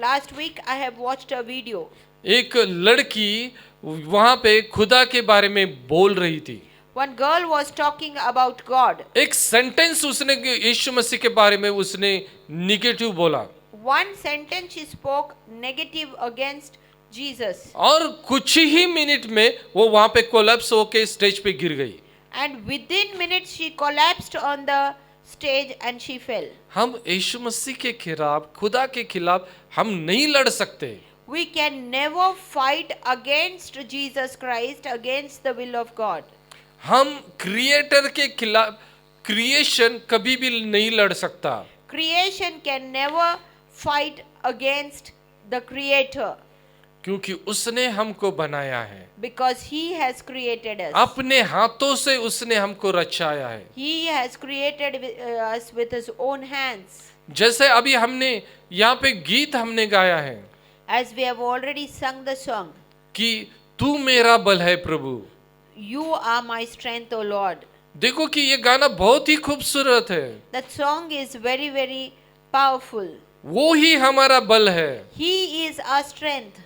Last week I have watched a video. एक लड़की वहां पे खुदा के बारे में बोल रही थी। One girl was talking about God. एक सेंटेंस उसने यीशु मसीह के बारे में उसने निगेटिव बोला। One sentence she spoke negative against Jesus. और कुछ ही मिनट में वो वहां पे कोलैप्स होके स्टेज पे गिर गई। And within minutes she collapsed on the stage and she fell. हम यीशु मसीह के खिलाफ, खुदा के खिलाफ हम नहीं लड़ सकते। We can never fight against Jesus Christ, against the will of God. हम क्रिएटर के खिलाफ, क्रिएशन कभी भी नहीं लड़ सकता। Creation can never fight against the Creator. क्योंकि उसने हमको बनाया है। Because He has created us. अपने हाथों से उसने हमको रचाया है। He has created us with His own hands. जैसे अभी हमने यहाँ पे गीत हमने गाया है, As we have already sung the song, कि तू मेरा बल है प्रभु। You are my strength, O Lord. देखो कि ये गाना बहुत ही खूबसूरत है। That song is very, very powerful. वो ही हमारा बल है। He is our strength.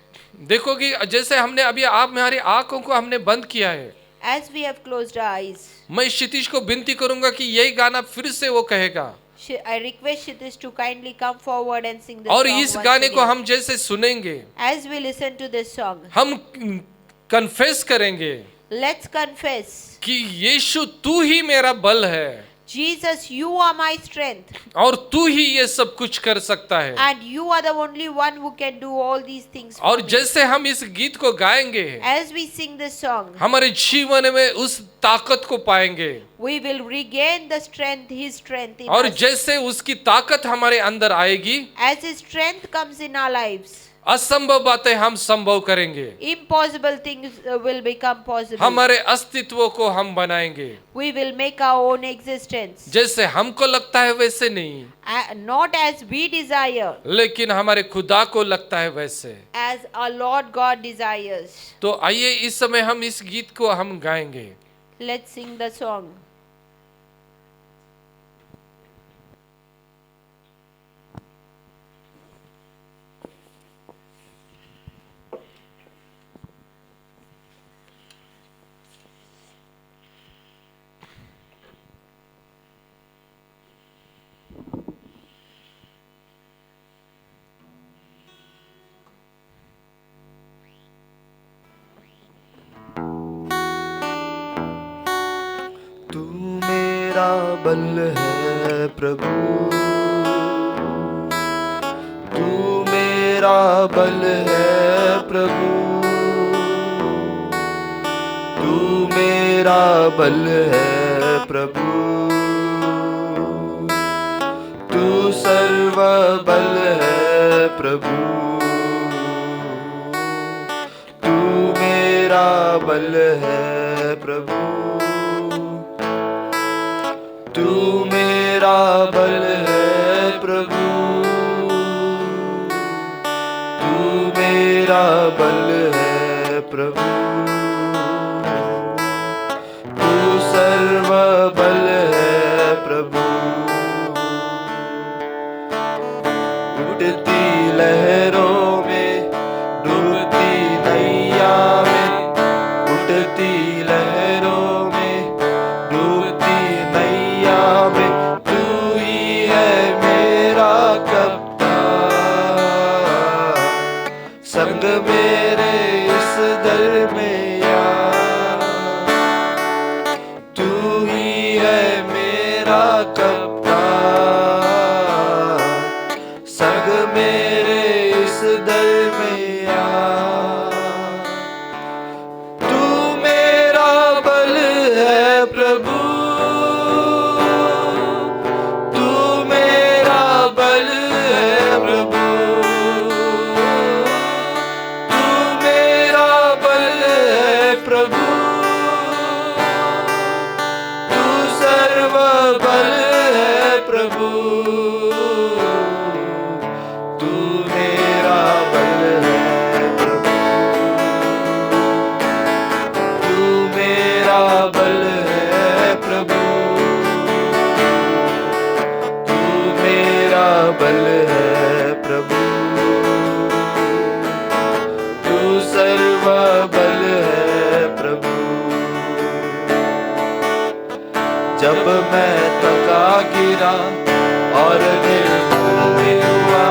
देखो कि जैसे हमने अभी आप हमारी आंखों को हमने बंद किया है, As we have closed our eyes, मैं क्षितिज को विनती करूंगा कि यही गाना फिर से वो कहेगा। I request Shitish to kindly come forward and sing this और song इस once गाने को again. हम जैसे सुनेंगे, As we listen to this song, हम कन्फेस करेंगे let's confess, कि यीशु तू ही मेरा बल है, Jesus, you are my strength, और तू ही ये सब कुछ कर सकता है। and you are the only one who can do all these things for और me. जैसे हम इस गीत को गाएंगे, As we sing this song, हमारे जीवन में उस ताकत को पाएंगे। we will regain the strength, His strength in और us. जैसे उसकी ताकत हमारे अंदर आएगी, As His strength comes in our lives, असंभव बातें हम संभव करेंगे। impossible things will become possible. हमारे अस्तित्व को हम बनाएंगे। We will make our own existence. जैसे हमको लगता है वैसे नहीं, Not as we desire, लेकिन हमारे खुदा को लगता है वैसे। as our Lord God desires. तो आइए इस समय हम इस गीत को हम गाएंगे। Let's sing the song. मेरा बल है प्रभु, तू मेरा बल है प्रभु, तू मेरा बल है प्रभु, तू सर्व बल है प्रभु, तू मेरा बल है प्रभु, तू मेरा बल है प्रभु, तू मेरा बल है प्रभु, तू सर्व बल है प्रभु, उठती लहरों में डूबती नैया में, उठती लहरों में डूबती नैया में, तू ही है मेरा कप्तान, संग मेरे इस दरमिया, तू ही है मेरा कप्तान, संग मेरे इस दरमिया, तू मेरा बल है प्रभु, तू मेरा बल है प्रभु, तू मेरा बल है प्रभु, तू सर्व बल है प्रभु, तू मेरा बल है प्रभु, तू मेरा बल है प्रभु, तू मेरा बल है प्रभु, तू सर्व बल है प्रभु, जब मैं थका गिरा और निर्बल हुआ,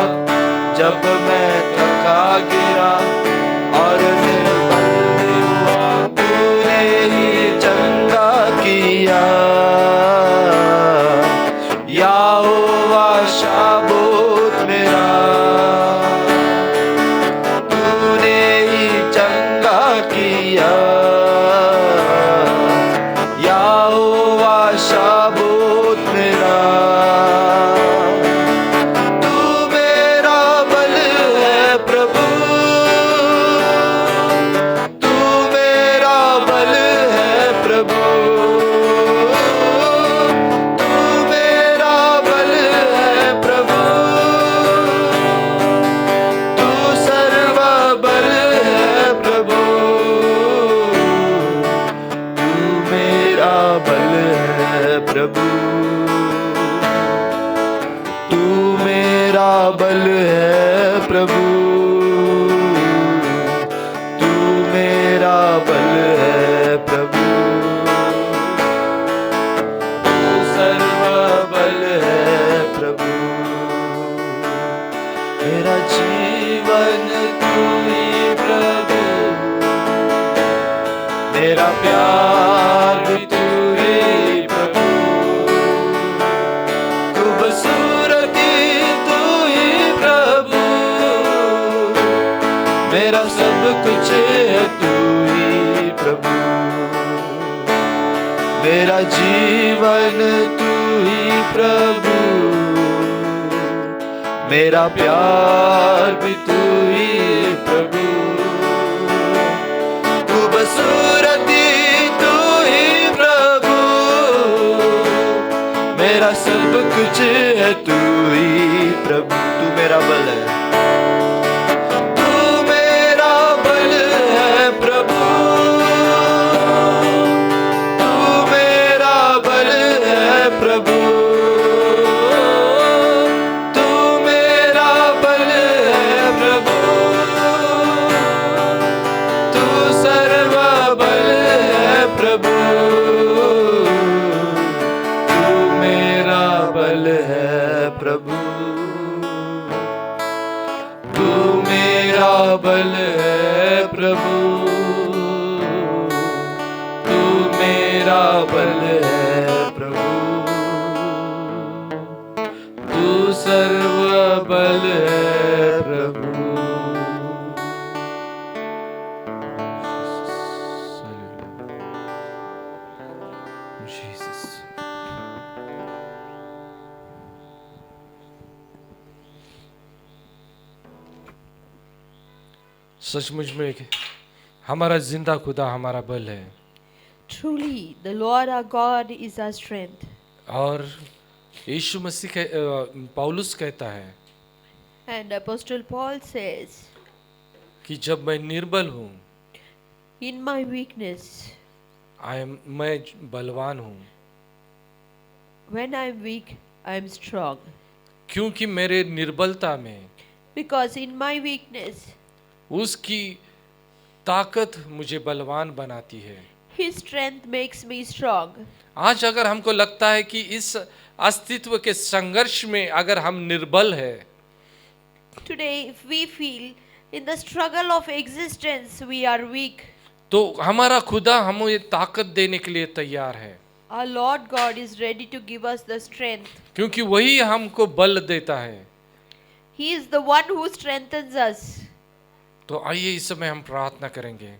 जब मैं थका गिरा और निर्बल हुआ, तूने ही चंगा किया, यहोवा शाबोत मेरा, तूने ही चंगा किया, यहोवा शाबोत मेरा, तू मेरा बल है प्रभु, तू मेरा बल है प्रभु, तू मेरा बल है प्रभु, तू सर्व बल है प्रभु, तू मेरा बल है प्रभु, तू मेरा बल है प्रभु, तू मेरा बल है प्रभु, तू सर्व बल है प्रभु, मेरा जीवन तू ही प्रभु, मेरा प्यार भी तू ही प्रभु, खूबसूरती तू ही प्रभु, मेरा सब कुछ है तू ही प्रभु, मेरा जीवन तू ही प्रभु, मेरा प्यार भी तू ही प्रभु, खूबसूरती तू ही प्रभु, मेरा सब कुछ है तू ही प्रभु, तू मेरा बल है, तू मेरा बल है प्रभु, तू मेरा बल है प्रभु, तू मेरा बल है प्रभु, तू सर्व बल है प्रभु, तू मेरा बल है प्रभु, तू मेरा बल है प्रभु, तू मेरा बल है प्रभु, तू सर्व बल है प्रभु। Jesus. सचमुच में हमारा जिंदा खुदा हमारा बल है। Truly, the Lord our God is our strength. और यीशु मसीह पौलुस कहता है And Apostle Paul says, कि जब मैं निर्बल हूँ in my weakness, मैं बलवान हूँ, when I am weak, I am strong. क्योंकि मेरे निर्बलता में Because in my weakness, उसकी ताकत मुझे बलवान बनाती है। His strength makes me strong. आज अगर हमको लगता है कि इस अस्तित्व के संघर्ष में अगर हम निर्बल है, Today, if we feel in the struggle of existence we are weak, तो हमारा खुदा हमें ताकत देने के लिए तैयार है, our Lord God is ready to give us the strength. क्योंकि वही हमको बल देता है। He is the one who strengthens us. तो आइए इस समय हम प्रार्थना करेंगे।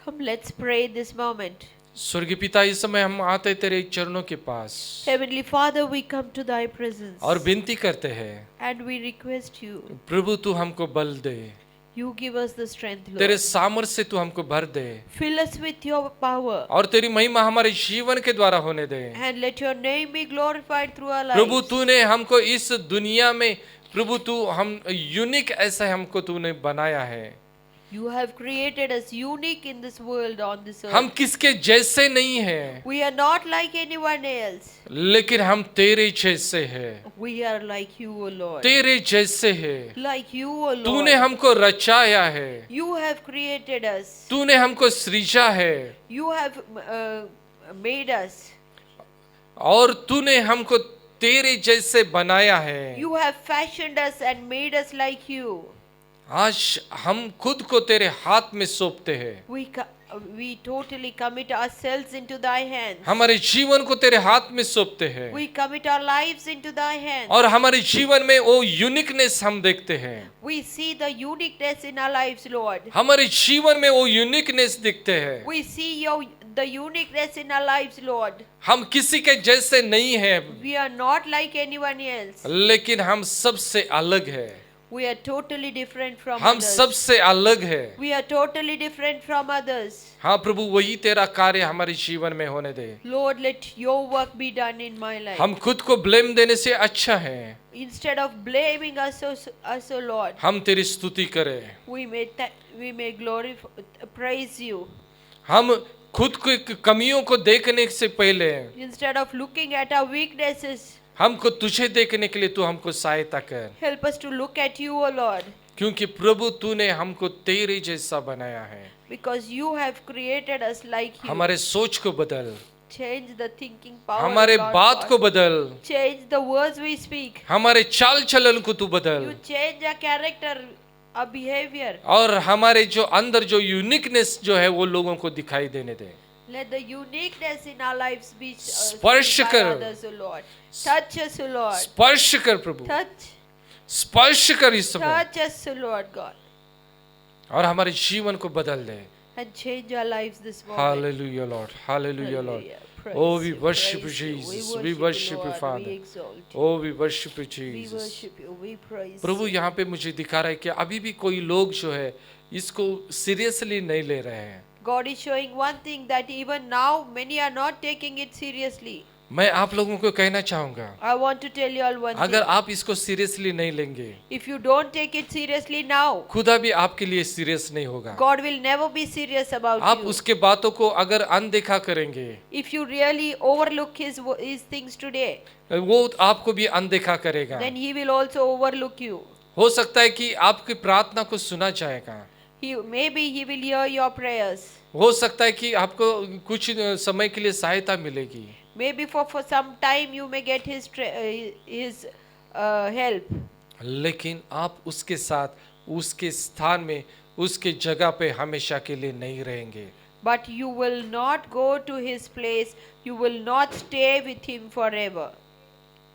Come, let's pray this moment. स्वर्गीय पिता, इस समय हम आते तेरे चरणों के पास Heavenly Father, we come to thy presence और विनती करते हैं, and we request you, प्रभु तू हमको बल दे, you give us the strength, Lord. तेरे सामर्थ्य से तू हमको भर दे Fill us with your power और तेरी महिमा हमारे जीवन के द्वारा होने दे। and let your name be glorified through our Prabhu lives. तूने हमको इस दुनिया में, प्रभु तू हम यूनिक ऐसा हमको तूने बनाया है। You have created us unique in this world, on this हम earth. किसके जैसे नहीं हैं, We are not like anyone else. लेकिन हम तेरे जैसे हैं, We are like you, O Lord. तेरे जैसे हैं। Like you, O Lord. तूने हमको रचाया है, You have created us. तूने हमको सृजा है You have made us. और तूने हमको तेरे जैसे बनाया है। You have fashioned us and made us like you. आज हम खुद को तेरे हाथ में सौंपते हैं, We totally commit ourselves into thy hands. हमारे जीवन को तेरे हाथ में सौंपते हैं We commit our lives into thy hands. और हमारे जीवन में वो यूनिकनेस हम देखते हैं। We see the uniqueness in our lives, Lord. हमारे जीवन में वो यूनिकनेस दिखते हैं। We see the uniqueness in our lives, Lord. हम किसी के जैसे नहीं हैं, We are not like anyone else. लेकिन हम सबसे अलग है, We are totally different from हम others. सबसे अलग है। We are totally different from others. हाँ प्रभु, वही तेरा कार्य हमारे जीवन में होने दे। Lord, let your work be done in my life. हम खुद को ब्लेम देने से अच्छा है Instead of blaming us, O Lord, हम तेरी स्तुति करें, we may glorify, praise you. हम खुद को कमियों को देखने से पहले Instead of looking at our weaknesses, हमको तुझे देखने के लिए तू हमको सहायता कर, help us to look at you, O Lord, क्योंकि प्रभु तूने हमको तेरे जैसा बनाया है। because you have created us like you. हमारे सोच को बदल, Change the thinking power, हमारे Lord बात God. को बदल, Change the words we speak. हमारे चाल चलन को तू बदल, You change our character, our behavior. और हमारे जो अंदर जो यूनिकनेस जो है वो लोगों को दिखाई देने दे। Let the uniqueness in our lives be स्पर्श seen by कर। others, O Lord. Touch us, O Lord. स्पर्श कर प्रभु, Touch, स्पर्श कर इस समय touch us, O Lord God, और हमारे जीवन को बदल दे। and change our lives this moment. Hallelujah Lord, hallelujah Lord. Hallelujah. Praise Oh, we you, worship praise you, you. Jesus. We We worship you, Lord. Father. We exalt you. Oh, we worship you, We Jesus. worship you. We praise Prabhu you. यहाँ पे मुझे दिखा रहा है कि अभी भी कोई लोग जो है इसको सीरियसली नहीं ले रहे हैं। God is showing one thing, that even now many are not taking it seriously. मैं आप लोगों को कहना चाहूंगा, I want to tell you all one अगर thing. आप इसको सीरियसली नहीं लेंगे, If you don't take it seriously now, खुदा भी आपके लिए सीरियस नहीं होगा। God will never be serious about आप you. उसके बातों को अगर अनदेखा करेंगे, If you really overlook his things today, वो आपको भी अनदेखा करेगा। then he will also overlook you. हो सकता है कि आपकी प्रार्थना को सुना जाएगा, Maybe he will hear your prayers. हो सकता है कि आपको कुछ समय के लिए सहायता मिलेगी, Maybe for some time you may get his help. लेकिन आप उसके साथ उसके स्थान में उसके जगह पे हमेशा के लिए नहीं रहेंगे। But you will not go to his place. You will not stay with him forever.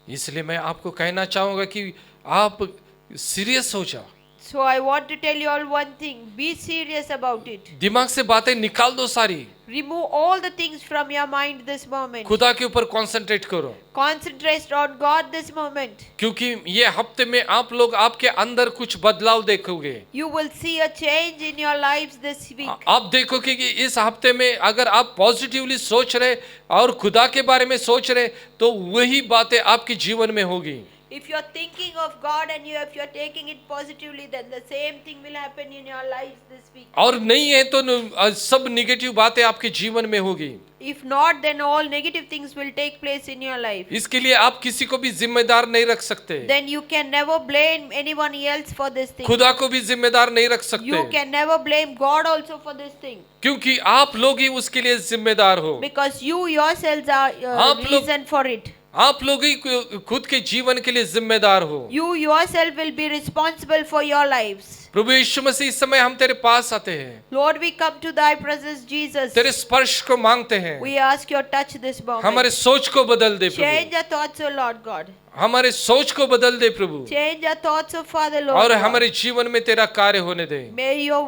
इसलिए मैं आपको कहना चाहूंगा कि आप सीरियस हो जाओ, So I want to tell you all one thing. Be serious about it. दिमाग से बातें निकाल दो सारी, Remove all the things from your mind this moment. खुदा के ऊपर कंसंट्रेट करो, Concentrate on God this moment. क्योंकि ये हफ्ते में आप लोग आपके अंदर कुछ बदलाव देखोगे। You will see a change in your lives this week. आप देखोगे कि इस हफ्ते में अगर आप पॉजिटिवली सोच रहे और खुदा के बारे में सोच रहे तो वही बातें आपके जीवन में होगी। If you're thinking of God and if you're taking it positively, then the same thing will happen in your lives this week. और नहीं है तो सब निगेटिव बातें आपके जीवन में होगी। If not, then all negative things will take place in your life. इसके लिए आप किसी को भी जिम्मेदार नहीं रख सकते, Then you can never blame anyone else for this thing. खुदा को भी जिम्मेदार नहीं रख सकते, You can never blame God also for this thing. क्योंकि आप लोग ही उसके लिए जिम्मेदार हो। Because you yourselves are आप लोग- reason for it. आप लोग ही खुद के जीवन के लिए जिम्मेदार हो। You yourself will be responsible for your lives. प्रभु यीशु मसीह, इस समय हम तेरे पास आते हैं, Lord, we come to thy presence, Jesus. तेरे स्पर्श को मांगते हैं। We ask your touch this moment. हमारे सोच को बदल दे Change Prabhu, our thoughts, O Lord God. हमारे सोच को बदल दे प्रभु, Change our thoughts, O Father, Lord और God. हमारे जीवन में तेरा कार्य होने दे। May your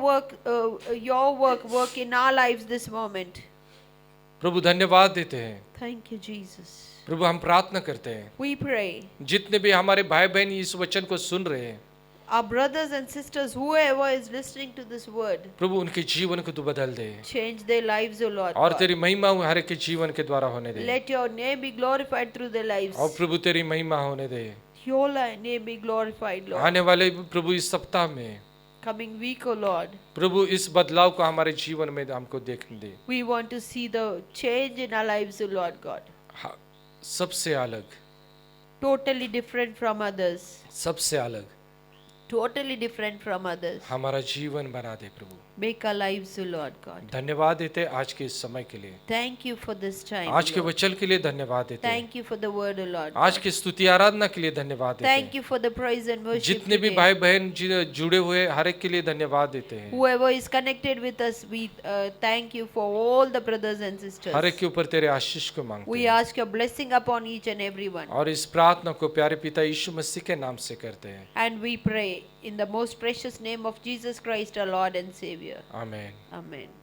work in our lives this moment. प्रभु धन्यवाद देते हैं। Thank you, Jesus. प्रभु हम प्रार्थना करते हैं, We pray. जितने भी हमारे भाई बहन इस वचन को सुन रहे हैं Our brothers and sisters, whoever is listening to this word, प्रभु, उनके जीवन को तू बदल दे change their lives, O Lord और God. तेरी महिमा हर एक के जीवन के द्वारा होने दे। Let your name be glorified through their lives. और प्रभु तेरी महिमा होने दे। Your name be glorified, Lord. आने वाले प्रभु इस सप्ताह में Coming week, O Lord, प्रभु इस बदलाव को हमारे जीवन में हमको देखने दे। we want to see the change in our lives, O Lord God. हाँ, सबसे अलग, Totally different from others. सबसे अलग Totally different from others. हमारा जीवन बना दे प्रभु। Make our lives, O Lord God. धन्यवाद देते आज के इस समय के लिए, Thank you for this time. आज के Lord. वचन के लिए धन्यवाद देते हैं, Thank you for the word, O Lord. आज की स्तुति आराधना के लिए धन्यवाद देते Thank हैं, you for the praise and worship. जितने भी today. भाई बहन जुड़े हुए हर एक के लिए धन्यवाद देते हैं। Whoever is connected with us, we thank you for all the brothers and sisters. हर एक के ऊपर तेरे आशीष को मांगते We हैं ask your blessing upon each and every one. और इस प्रार्थना को प्यारे पिता यीशु मसीह के नाम से करते हैं। And we pray in the most precious name of Jesus Christ, our Lord and Savior. आमीन। Amen.